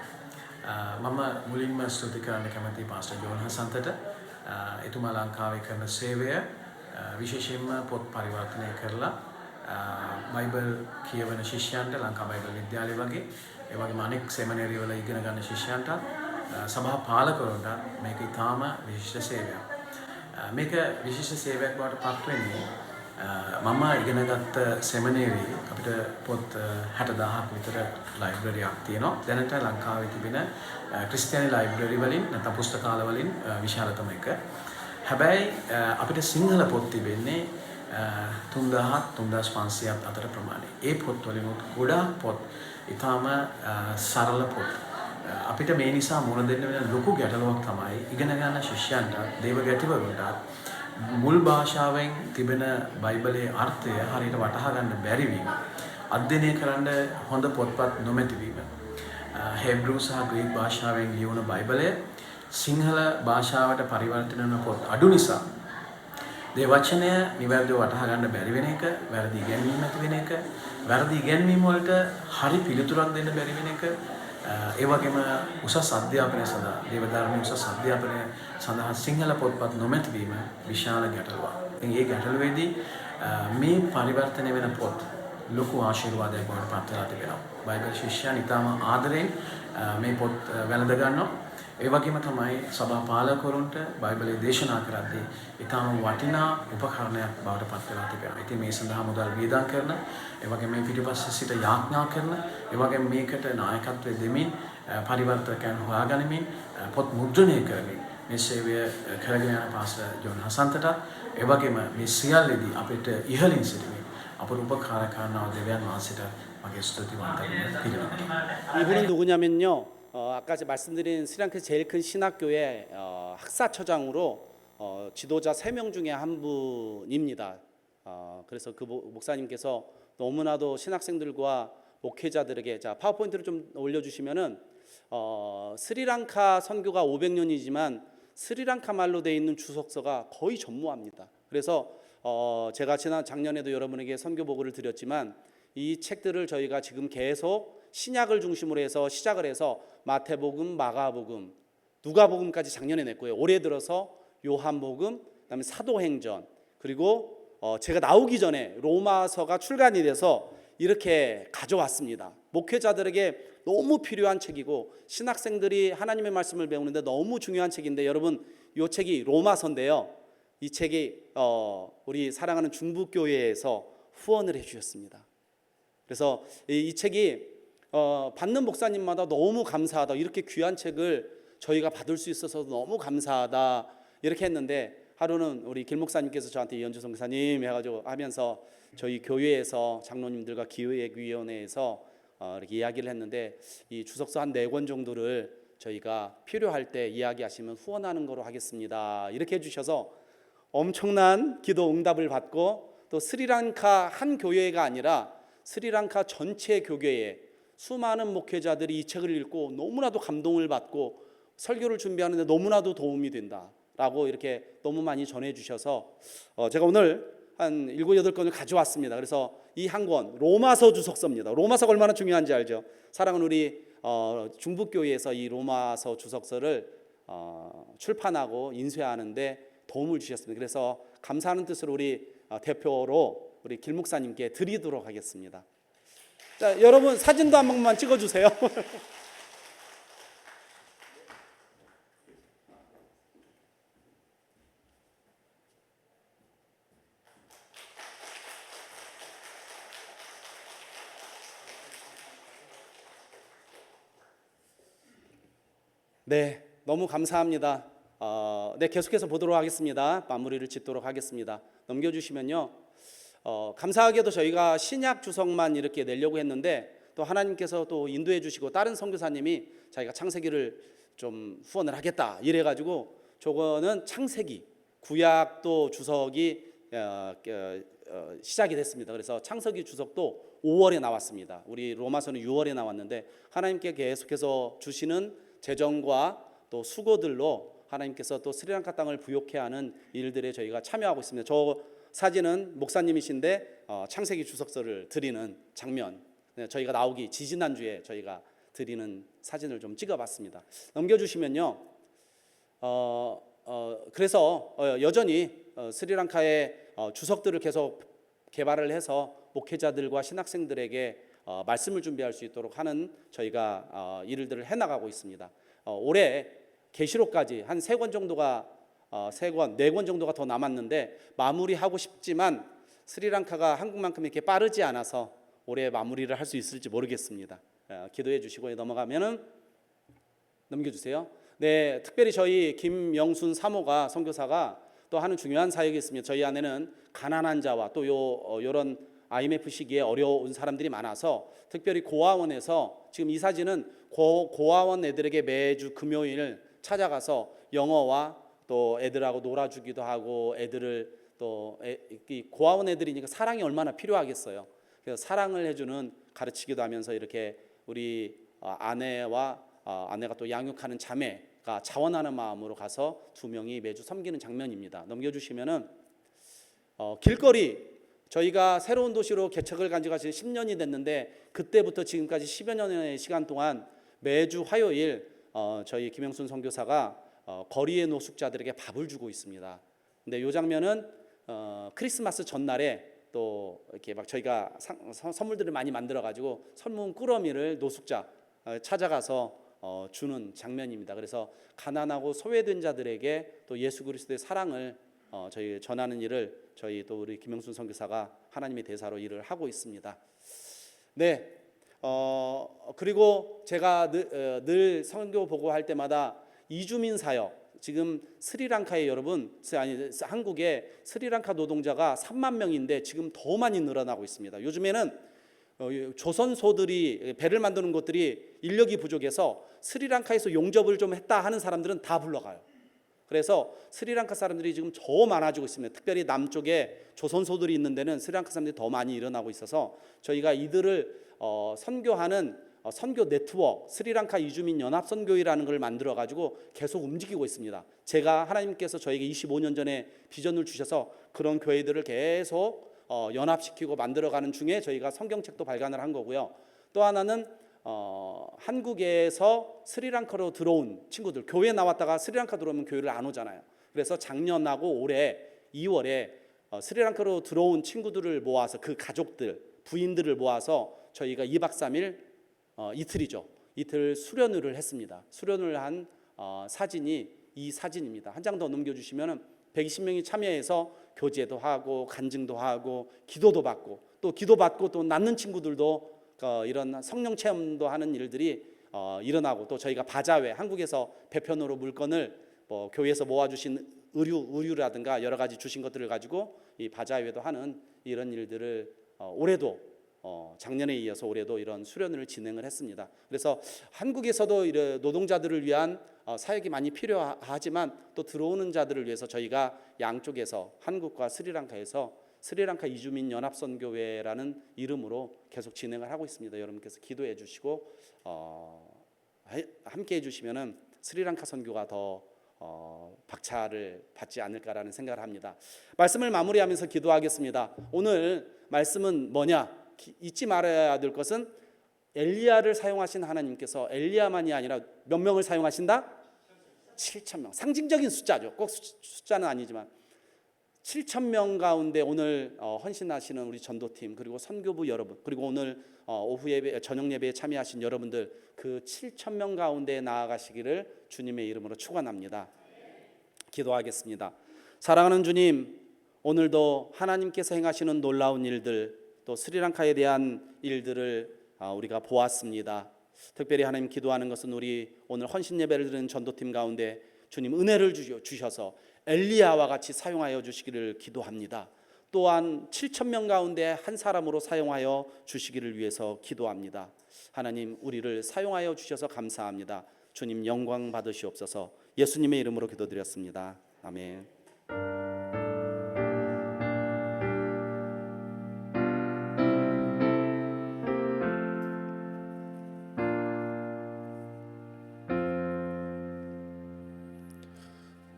F: මම මුලින්ම ස්තුති කරන්න කැමතියි පාස්ටර් ජෝන් හසන්තට. එතුමා ලංකාවේ කරන සේවය විශේෂයෙන්ම පොත් පරිවර්තනය කරලා බයිබල් කියවන ශිෂ්‍යයන්ට ලංකා බයිබල් විද්‍යාලය වගේ ඒ වගේම අනෙක් සෙමිනරි වල ඉගෙන ගන්න ශිෂ්‍යයන්ට සභා පාලකවරුන්ට මේක ඉතාම විශිෂ්ට සේවයක්. මේක විශිෂ්ට සේවයක් බවට පත් වෙන්නේ මම ඉගෙනගත්ත සෙමිනරි අපිට පොත් 60000ක් විතර ලයිබ්‍රරියක් තියෙනවා. දැනට ලංකාවේ තිබෙන ක්‍රිස්තියානි ලයිබ්‍රරි වලින් නැත්නම් පුස්තකාල වලින් විශාලතම එක. හැබැයි අපිට සිංහල පොත් තිබෙන්නේ 3500ක් අතර ප්‍රමාණය. ඒ පොත් වලින් ගොඩාක් පොත් ඉතාම සරල පොත්. අපිට මේ නිසා මුණ දෙන්න වෙන ලොකු ගැටලුවක් තමයි ඉගෙන ගන්න ශිෂ්‍යයන්ට දේව ගැටිවරුන්ට මුල් භාෂාවෙන් තිබෙන බයිබලයේ අර්ථය හරියට වටහා ගන්න බැරි වීම. අධ්‍යයනය කරන්න හොඳ පොත්පත් නොමැති වීම. හේබ්‍රු සහ ග්‍රීක භාෂාවෙන් ලියවුණු බයිබලය සිංහල භාෂාවට පරිවර්තන වෙන පොත් අඩු නිසා දේ වචනය නිවැරදිව වටහා ගන්න බැරි වෙන එක, වැරදි ඉගැන්වීම් ඇති වෙන එක, වැරදි ඉගැන්වීම් වලට හරි පිළිතුරක් දෙන්න බැරි වෙන එක, ඒ වගේම උසස් අධ්‍යාපනය සඳහා දේව ධර්මයේ උසස් අධ්‍යාපනය සඳහා සිංහල පොත්පත් නොමැති වීම විශාල ගැටලුවක්. ඉතින් මේ ගැටලුවේදී මේ පරිවර්තනය වෙන පොත් ලොකු ආශිර්වාදයක් බවට පත් වෙලා තිබෙනවා. බයිබල් ශිෂ්‍යයන් ඉතාම ආදරෙන් මේ පොත් වැළඳ ගන්නවා. ඒ වගේම තමයි සභා පාලකවරුන්ට බයිබලයේ දේශනා කරද්දී ඉතාම වටිනා උපකරණයක් බවට පත් වෙලා තිබෙනවා. ඉතින් මේ සඳහා මුදල් වියදම් කරන, ඒ වගේම මේ පිටිපස්සේ සිට යාඥා කරන, ඒ වගේම මේකට නායකත්වය දෙමින් පරිවර්තකයන් හොයාගනිමින් පොත් මුද්‍රණය කරමින් මේ සේවය කරගෙන යන පාස්ටර් ජොන් හසන්තට ඒ වගේම මේ සියල්ලේදී අපිට ඉහළින් සිටින අපේ උපකාර කරන දෙවියන් වහන්සේට මගේ ස්තුතිවන්ත වෙන්න පිළිගන්නවා.
E: 이분은 누구냐면요. 아까 제가 말씀드린 스리랑카 제일 큰 신학교의 학사처장으로 지도자 3명 중에 한 분입니다. 그래서 그 목사님께서 너무나도 신학생들과 목회자들에게 자 파워포인트를 좀 올려주시면은 스리랑카 선교가 500년이지만 스리랑카 말로 되어 있는 주석서가 거의 전무합니다. 그래서 제가 작년에도 여러분에게 선교 보고를 드렸지만 이 책들을 저희가 지금 계속 신약을 중심으로 해서 시작을 해서 마태복음, 마가복음, 누가복음까지 작년에 냈고요. 올해 들어서 요한복음, 그다음에 사도행전, 그리고 제가 나오기 전에 로마서가 출간이 돼서 이렇게 가져왔습니다. 목회자들에게 너무 필요한 책이고 신학생들이 하나님의 말씀을 배우는데 너무 중요한 책인데 여러분 이 책이 로마서인데요. 이 책이 우리 사랑하는 중부교회에서 후원을 해주셨습니다. 그래서 이 책이 받는 목사님마다 너무 감사하다. 이렇게 귀한 책을 저희가 받을 수 있어서 너무 감사하다. 이렇게 했는데 하루는 우리 김 목사님께서 저한테 이현주 선교사님 해가지고 하면서 저희 교회에서 장로님들과 기획위원회에서 이렇게 이야기를 했는데 이 주석서 한 4권 정도를 저희가 필요할 때 이야기하시면 후원하는 거로 하겠습니다. 이렇게 해주셔서 엄청난 기도 응답을 받고 또 스리랑카 한 교회가 아니라 스리랑카 전체 교회에 수많은 목회자들이 이 책을 읽고 너무나도 감동을 받고 설교를 준비하는데 너무나도 도움이 된다라고 이렇게 너무 많이 전해주셔서 제가 오늘 한 7, 8권을 가져왔습니다. 그래서 이 한 권 로마서 주석서입니다. 로마서가 얼마나 중요한지 알죠? 사랑하는 우리 중부교회에서 이 로마서 주석서를 출판하고 인쇄하는데 도움을 주셨습니다. 그래서 감사하는 뜻으로 우리 대표로 우리 길 목사님께 드리도록 하겠습니다. 자, 여러분 사진도 한 번만 찍어주세요. 네, 너무 감사합니다. 네, 계속해서 보도록 하겠습니다. 마무리를 짓도록 하겠습니다. 넘겨주시면요. 감사하게도 저희가 신약 주석만 이렇게 내려고 했는데 또 하나님께서 또 인도해 주시고 다른 선교사님이 자기가 창세기를 좀 후원을 하겠다 이래가지고 저거는 창세기 구약도 주석이 시작이 됐습니다. 그래서 창세기 주석도 5월에 나왔습니다. 우리 로마서는 6월에 나왔는데 하나님께 계속해서 주시는 재정과 또 수고들로 하나님께서 또 스리랑카 땅을 부욕해 하는 일들에 저희가 참여하고 있습니다. 저 사진은 목사님이신데 창세기 주석서를 드리는 장면, 저희가 나오기 지지난주에 저희가 드리는 사진을 좀 찍어봤습니다. 넘겨주시면요. 그래서 여전히 스리랑카의 주석들을 계속 개발을 해서 목회자들과 신학생들에게 말씀을 준비할 수 있도록 하는 저희가 일들을 해나가고 있습니다. 올해 계시록까지 한 3권 정도가 4권 정도가 더 남았는데 마무리하고 싶지만 스리랑카가 한국만큼 이렇게 빠르지 않아서 올해 마무리를 할 수 있을지 모르겠습니다. 기도해 주시고 넘어가면은 넘겨주세요. 네, 특별히 저희 김영순 사모가 선교사가 또 하는 중요한 사역이 있습니다. 저희 안에는 가난한 자와 또 요런 IMF 시기에 어려운 사람들이 많아서 특별히 고아원에서 지금 이 사진은 고아원 애들에게 매주 금요일 찾아가서 영어와 또 애들하고 놀아주기도 하고 애들을 또 고아원 애들이니까 사랑이 얼마나 필요하겠어요. 그래서 사랑을 해주는 가르치기도 하면서 이렇게 우리 아내와 아내가 또 양육하는 자매가 자원하는 마음으로 가서 2명이 매주 섬기는 장면입니다. 넘겨주시면은 길거리 저희가 새로운 도시로 개척을 간 지가 지금 10년이 됐는데 그때부터 지금까지 10여 년의 시간 동안 매주 화요일 저희 김영순 선교사가 거리의 노숙자들에게 밥을 주고 있습니다. 근데 이 장면은 크리스마스 전날에 또 이렇게 막 저희가 선물들을 많이 만들어 가지고 선문 꾸러미를 노숙자 찾아가서 주는 장면입니다. 그래서 가난하고 소외된 자들에게 또 예수 그리스도의 사랑을 저희 전하는 일을 저희 또 우리 김영순 선교사가 하나님의 대사로 일을 하고 있습니다. 네, 그리고 제가 늘 선교 보고할 때마다 이주민 사역 지금 스리랑카에 여러분, 아니 한국에 스리랑카 노동자가 3만 명인데 지금 더 많이 늘어나고 있습니다. 요즘에는 조선소들이 배를 만드는 곳들이 인력이 부족해서 스리랑카에서 용접을 좀 했다 하는 사람들은 다 불러가요. 그래서 스리랑카 사람들이 지금 더 많아지고 있습니다. 특별히 남쪽에 조선소들이 있는 데는 스리랑카 사람들이 더 많이 일어나고 있어서 저희가 이들을 선교하는 선교 네트워크, 스리랑카 이주민 연합 선교회라는 걸 만들어 가지고 계속 움직이고 있습니다. 제가 하나님께서 저에게 25년 전에 비전을 주셔서 그런 교회들을 계속 연합시키고 만들어가는 중에 저희가 성경책도 발간을 한 거고요. 또 하나는 한국에서 스리랑카로 들어온 친구들, 교회에 나왔다가 스리랑카 들어오면 교회를 안 오잖아요. 그래서 작년하고 올해 2월에 스리랑카로 들어온 친구들을 모아서 그 가족들, 부인들을 모아서 저희가 2박 3일 이틀이죠. 이틀 수련회를 했습니다. 수련을 한 사진이 이 사진입니다. 한 장 더 넘겨주시면 120명이 참여해서 교제도 하고 간증도 하고 기도도 받고 또 기도받고 또 낳는 친구들도 이런 성령 체험도 하는 일들이 일어나고 또 저희가 바자회 한국에서 배편으로 물건을 뭐 교회에서 모아주신 의류라든가 여러 가지 주신 것들을 가지고 이 바자회도 하는 이런 일들을 올해도 작년에 이어서 올해도 이런 수련회를 진행을 했습니다. 그래서 한국에서도 이런 노동자들을 위한 사역이 많이 필요하지만 또 들어오는 자들을 위해서 저희가 양쪽에서 한국과 스리랑카에서 스리랑카 이주민 연합선교회라는 이름으로 계속 진행을 하고 있습니다. 여러분께서 기도해 주시고 함께 해주시면은 스리랑카 선교가 더 박차를 받지 않을까라는 생각을 합니다. 말씀을 마무리하면서 기도하겠습니다. 오늘 말씀은 뭐냐? 잊지 말아야 될 것은 엘리야를 사용하신 하나님께서 엘리야만이 아니라 몇 명을 사용하신다? 7,000명. 상징적인 숫자죠. 꼭 숫자는 아니지만 7,000명 가운데 오늘 헌신하시는 우리 전도팀 그리고 선교부 여러분 그리고 오늘 오후 예배 저녁 예배에 참여하신 여러분들 그 7,000명 가운데 나아가시기를 주님의 이름으로 축원합니다. 기도하겠습니다. 사랑하는 주님, 오늘도 하나님께서 행하시는 놀라운 일들 또 스리랑카에 대한 일들을 우리가 보았습니다. 특별히 하나님 기도하는 것은 우리 오늘 헌신 예배를 드리는 전도팀 가운데 주님 은혜를 주셔서 엘리야와 같이 사용하여 주시기를 기도합니다. 또한 7,000명 가운데 한 사람으로 사용하여 주시기를 위해서 기도합니다. 하나님 우리를 사용하여 주셔서 감사합니다. 주님 영광 받으시옵소서. 예수님의 이름으로 기도드렸습니다. 아멘.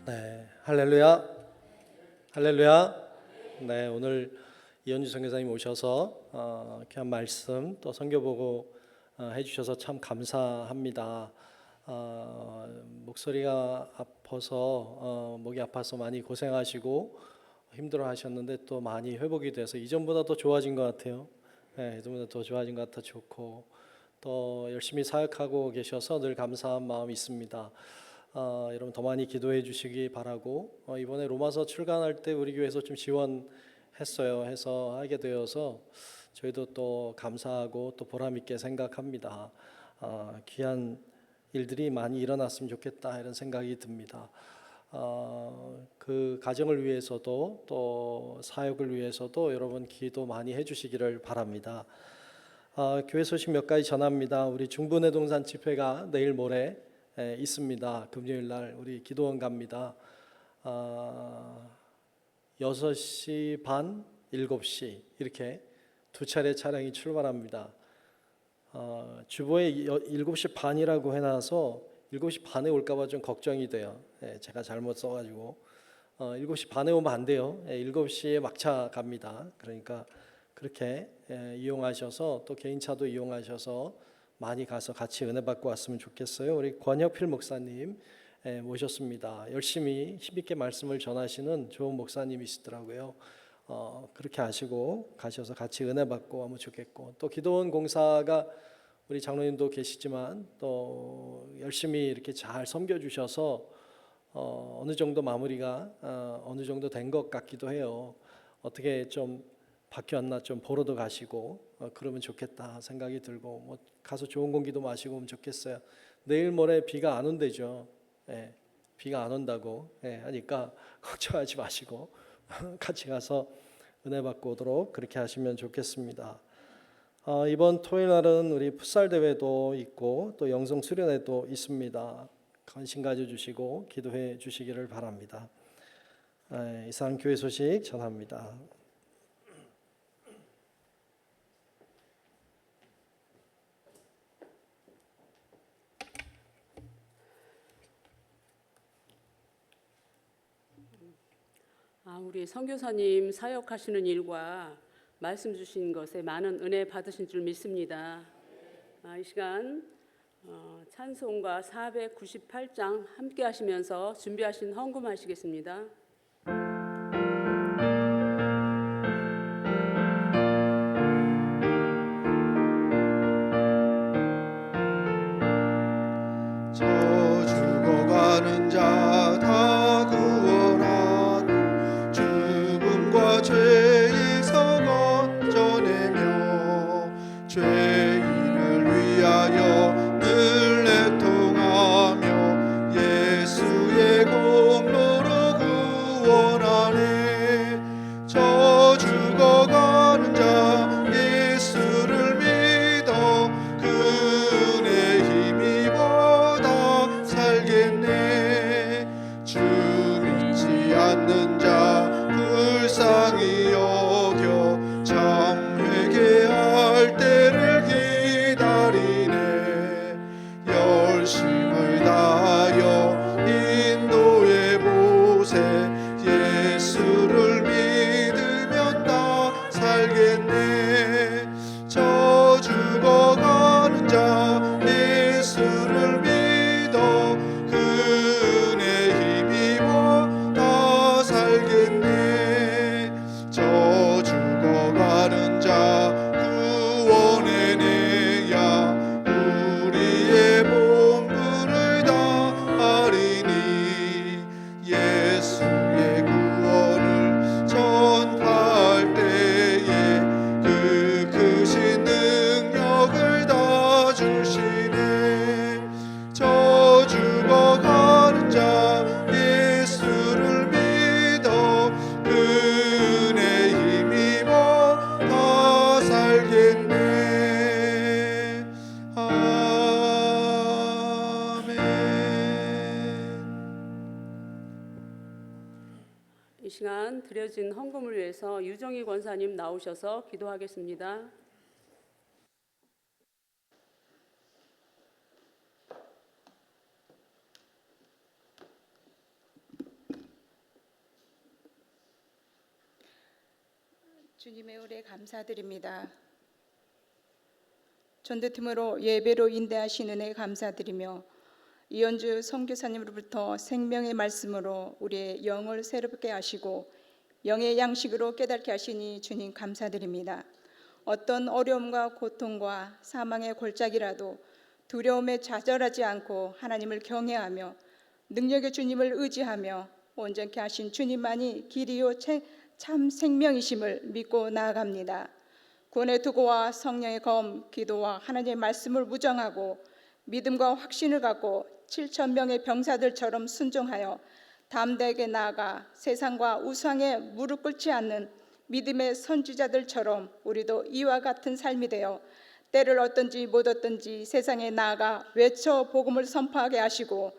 G: 네, 할렐루야, 할렐루야. 네, 오늘 이현주 선교사님 오셔서 귀한 말씀 또 선교 보고 해주셔서 참 감사합니다. 목소리가 아파서 목이 아파서 많이 고생하시고 힘들어하셨는데 또 많이 회복이 돼서 이전보다 더 좋아진 것 같아요. 네, 이전보다 더 좋아진 것 같아 좋고 또 열심히 사역하고 계셔서 늘 감사한 마음이 있습니다. 여러분 더 많이 기도해 주시기 바라고 이번에 로마서 출간할 때 우리 교회에서 좀 지원했어요. 해서 하게 되어서 저희도 또 감사하고 또 보람 있게 생각합니다. 귀한 일들이 많이 일어났으면 좋겠다 이런 생각이 듭니다. 그 가정을 위해서도 또 사역을 위해서도 여러분 기도 많이 해주시기를 바랍니다. 교회 소식 몇 가지 전합니다. 우리 중부내동산 집회가 내일 모레 있습니다. 금요일 날 우리 기도원 갑니다. 6시 반, 7시 이렇게 두 차례 차량이 출발합니다. 주보에 7시 반이라고 해놔서 7시 반에 올까봐 좀 걱정이 돼요. 제가 잘못 써가지고 7시 반에 오면 안 돼요. 7시에 막차 갑니다. 그러니까 그렇게 이용하셔서 또 개인차도 이용하셔서 많이 가서 같이 은혜 받고 왔으면 좋겠어요. 우리 권혁필 목사님 모셨습니다. 열심히 힘있게 말씀을 전하시는 좋은 목사님이시더라고요. 그렇게 하시고 가셔서 같이 은혜 받고 하면 좋겠고 또 기도원 공사가 우리 장로님도 계시지만 또 열심히 이렇게 잘 섬겨주셔서 어느 정도 마무리가 어느 정도 된 것 같기도 해요. 어떻게 좀 바뀌었나 좀 보러도 가시고 그러면 좋겠다 생각이 들고 가서 좋은 공기도 마시고 오면 좋겠어요. 내일 모레 비가 안 온대죠. 비가 안 온다고 하니까 걱정하지 마시고 같이 가서 은혜 받고 오도록 그렇게 하시면 좋겠습니다. 이번 토요일 날은 우리 풋살 대회도 있고 또 영성 수련회도 있습니다. 관심 가져주시고 기도해 주시기를 바랍니다. 이상 교회 소식 전합니다.
A: 우리 선교사님 사역하시는 일과 말씀 주신 것에 많은 은혜 받으신 줄 믿습니다. 이 시간 찬송가 498장 함께 하시면서 준비하신 헌금하시겠습니다.
B: 저 죽어가는 자 다 구원하고 죽음과 죄에서 건져내며 죄인을 위하여 늘 애통하며 예수의 공로로 구원하네. 저 죽어가는 자 예수를 믿어 그 은혜 힘입어 다 살겠네. 주 믿지 않는 자 불쌍히 여겨 참 회개할 때를 기다리네. 열심을 다하여 인도해 보세. 예수를 믿으면 다 살겠네. 저 죽어가는 자 예수를 믿어 그 은혜 힘입어 다 살겠네. 저 죽어가는 자 구원해내야 우리의 본분을 다하리니. 예수의 구원을 전파할 때에 그 크신 능력을 다 주시네. 저 죽어가는 자 예수를 믿어 그 은혜 힘입어 다 살겠네. 아멘.
A: 이 시간 드려진 헌금을 위해서 유정희 권사님 나오셔서 기도하겠습니다.
H: 주님의 은혜 감사드립니다. 전도팀으로 예배로 인도하신 은혜 감사드리며 이현주 선교사님으로부터 생명의 말씀으로 우리의 영을 새롭게 하시고 영의 양식으로 깨닫게 하시니 주님 감사드립니다. 어떤 어려움과 고통과 사망의 골짜기라도 두려움에 좌절하지 않고 하나님을 경외하며 능력의 주님을 의지하며 온전케 하신 주님만이 길이요 참 생명이심을 믿고 나아갑니다. 구원의 투구와 성령의 검, 기도와 하나님의 말씀을 무정하고 믿음과 확신을 갖고 7천 명의 병사들처럼 순종하여 담대하게 나아가 세상과 우상에 무릎 꿇지 않는 믿음의 선지자들처럼 우리도 이와 같은 삶이 되어 때를 얻든지 못 얻든지 세상에 나아가 외쳐 복음을 선포하게 하시고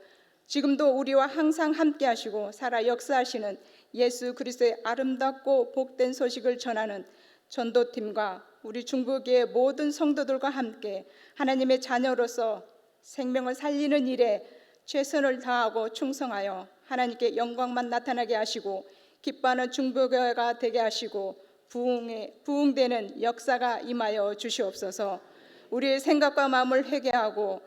H: 지금도 우리와 항상 함께 하시고 살아 역사하시는 예수 그리스도의 아름답고 복된 소식을 전하는 전도팀과 우리 중부교회 모든 성도들과 함께 하나님의 자녀로서 생명을 살리는 일에 최선을 다하고 충성하여 하나님께 영광만 나타나게 하시고 기뻐하는 중부교회가 되게 하시고 부흥되는 역사가 임하여 주시옵소서. 우리의 생각과 마음을 회개하고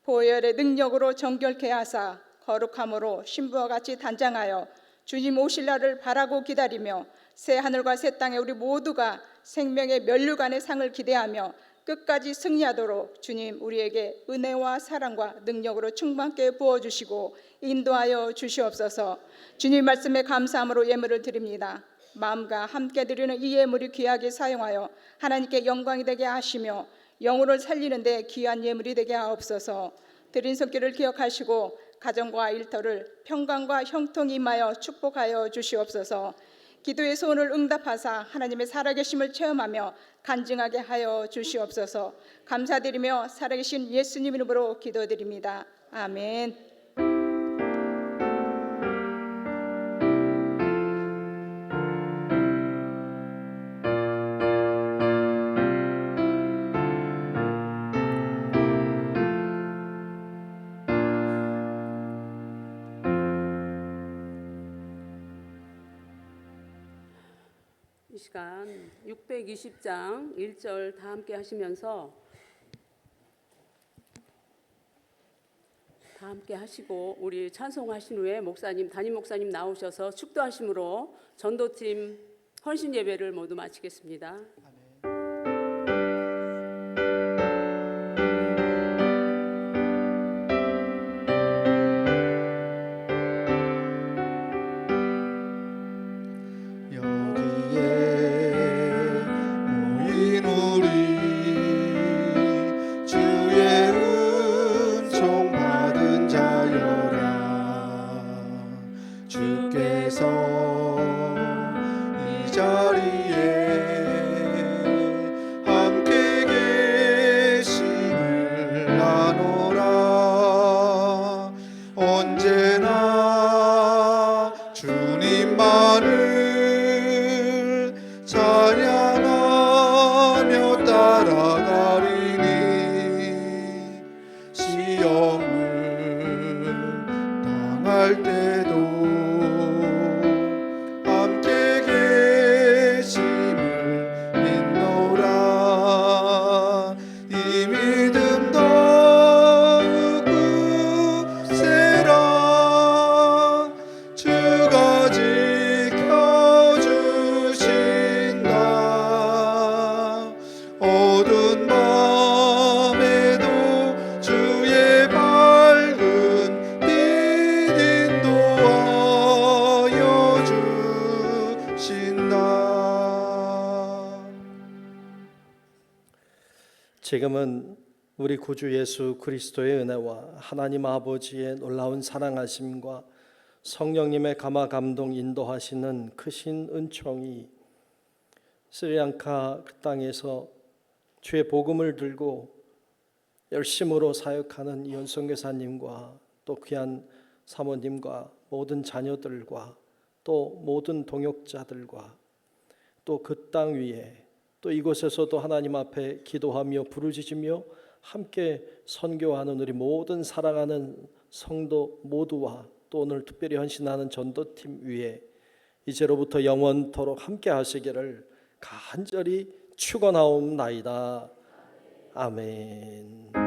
H: 보혈의 능력으로 정결케 하사 거룩함으로 신부와 같이 단장하여 주님 오실 날을 바라고 기다리며 새 하늘과 새 땅에 우리 모두가 생명의 면류관의 상을 기대하며 끝까지 승리하도록 주님 우리에게 은혜와 사랑과 능력으로 충만케 부어주시고 인도하여 주시옵소서. 주님 말씀에 감사함으로 예물을 드립니다. 마음과 함께 드리는 이 예물이 귀하게 사용하여 하나님께 영광이 되게 하시며 영혼을 살리는 데 귀한 예물이 되게 하옵소서. 드린 손길을 기억하시고 가정과 일터를 평강과 형통이 임하여 축복하여 주시옵소서. 기도의 소원을 응답하사 하나님의 살아계심을 체험하며 간증하게 하여 주시옵소서. 감사드리며 살아계신 예수님 이름으로 기도드립니다. 아멘.
A: 이 시간 620장 1절 다 함께 하시면서 다 함께 하시고 우리 찬송하신 후에 목사님, 담임 목사님 나오셔서 축도하심으로 전도팀 헌신 예배를 모두 마치겠습니다.
G: 지금은 우리 구주 예수 그리스도의 은혜와 하나님 아버지의 놀라운 사랑하심과 성령님의 감화 감동 인도하시는 크신 은총이 스리랑카 그 땅에서 주의 복음을 들고 열심으로 사역하는 이현성 교사님과 또 귀한 사모님과 모든 자녀들과 또 모든 동역자들과 또 그 땅 위에 또 이곳에서도 하나님 앞에 기도하며 부르짖으며 함께 선교하는 우리 모든 사랑하는 성도 모두와 또 오늘 특별히 헌신하는 전도팀 위에 이제로부터 영원토록 함께 하시기를 간절히 축원하옵나이다. 아멘.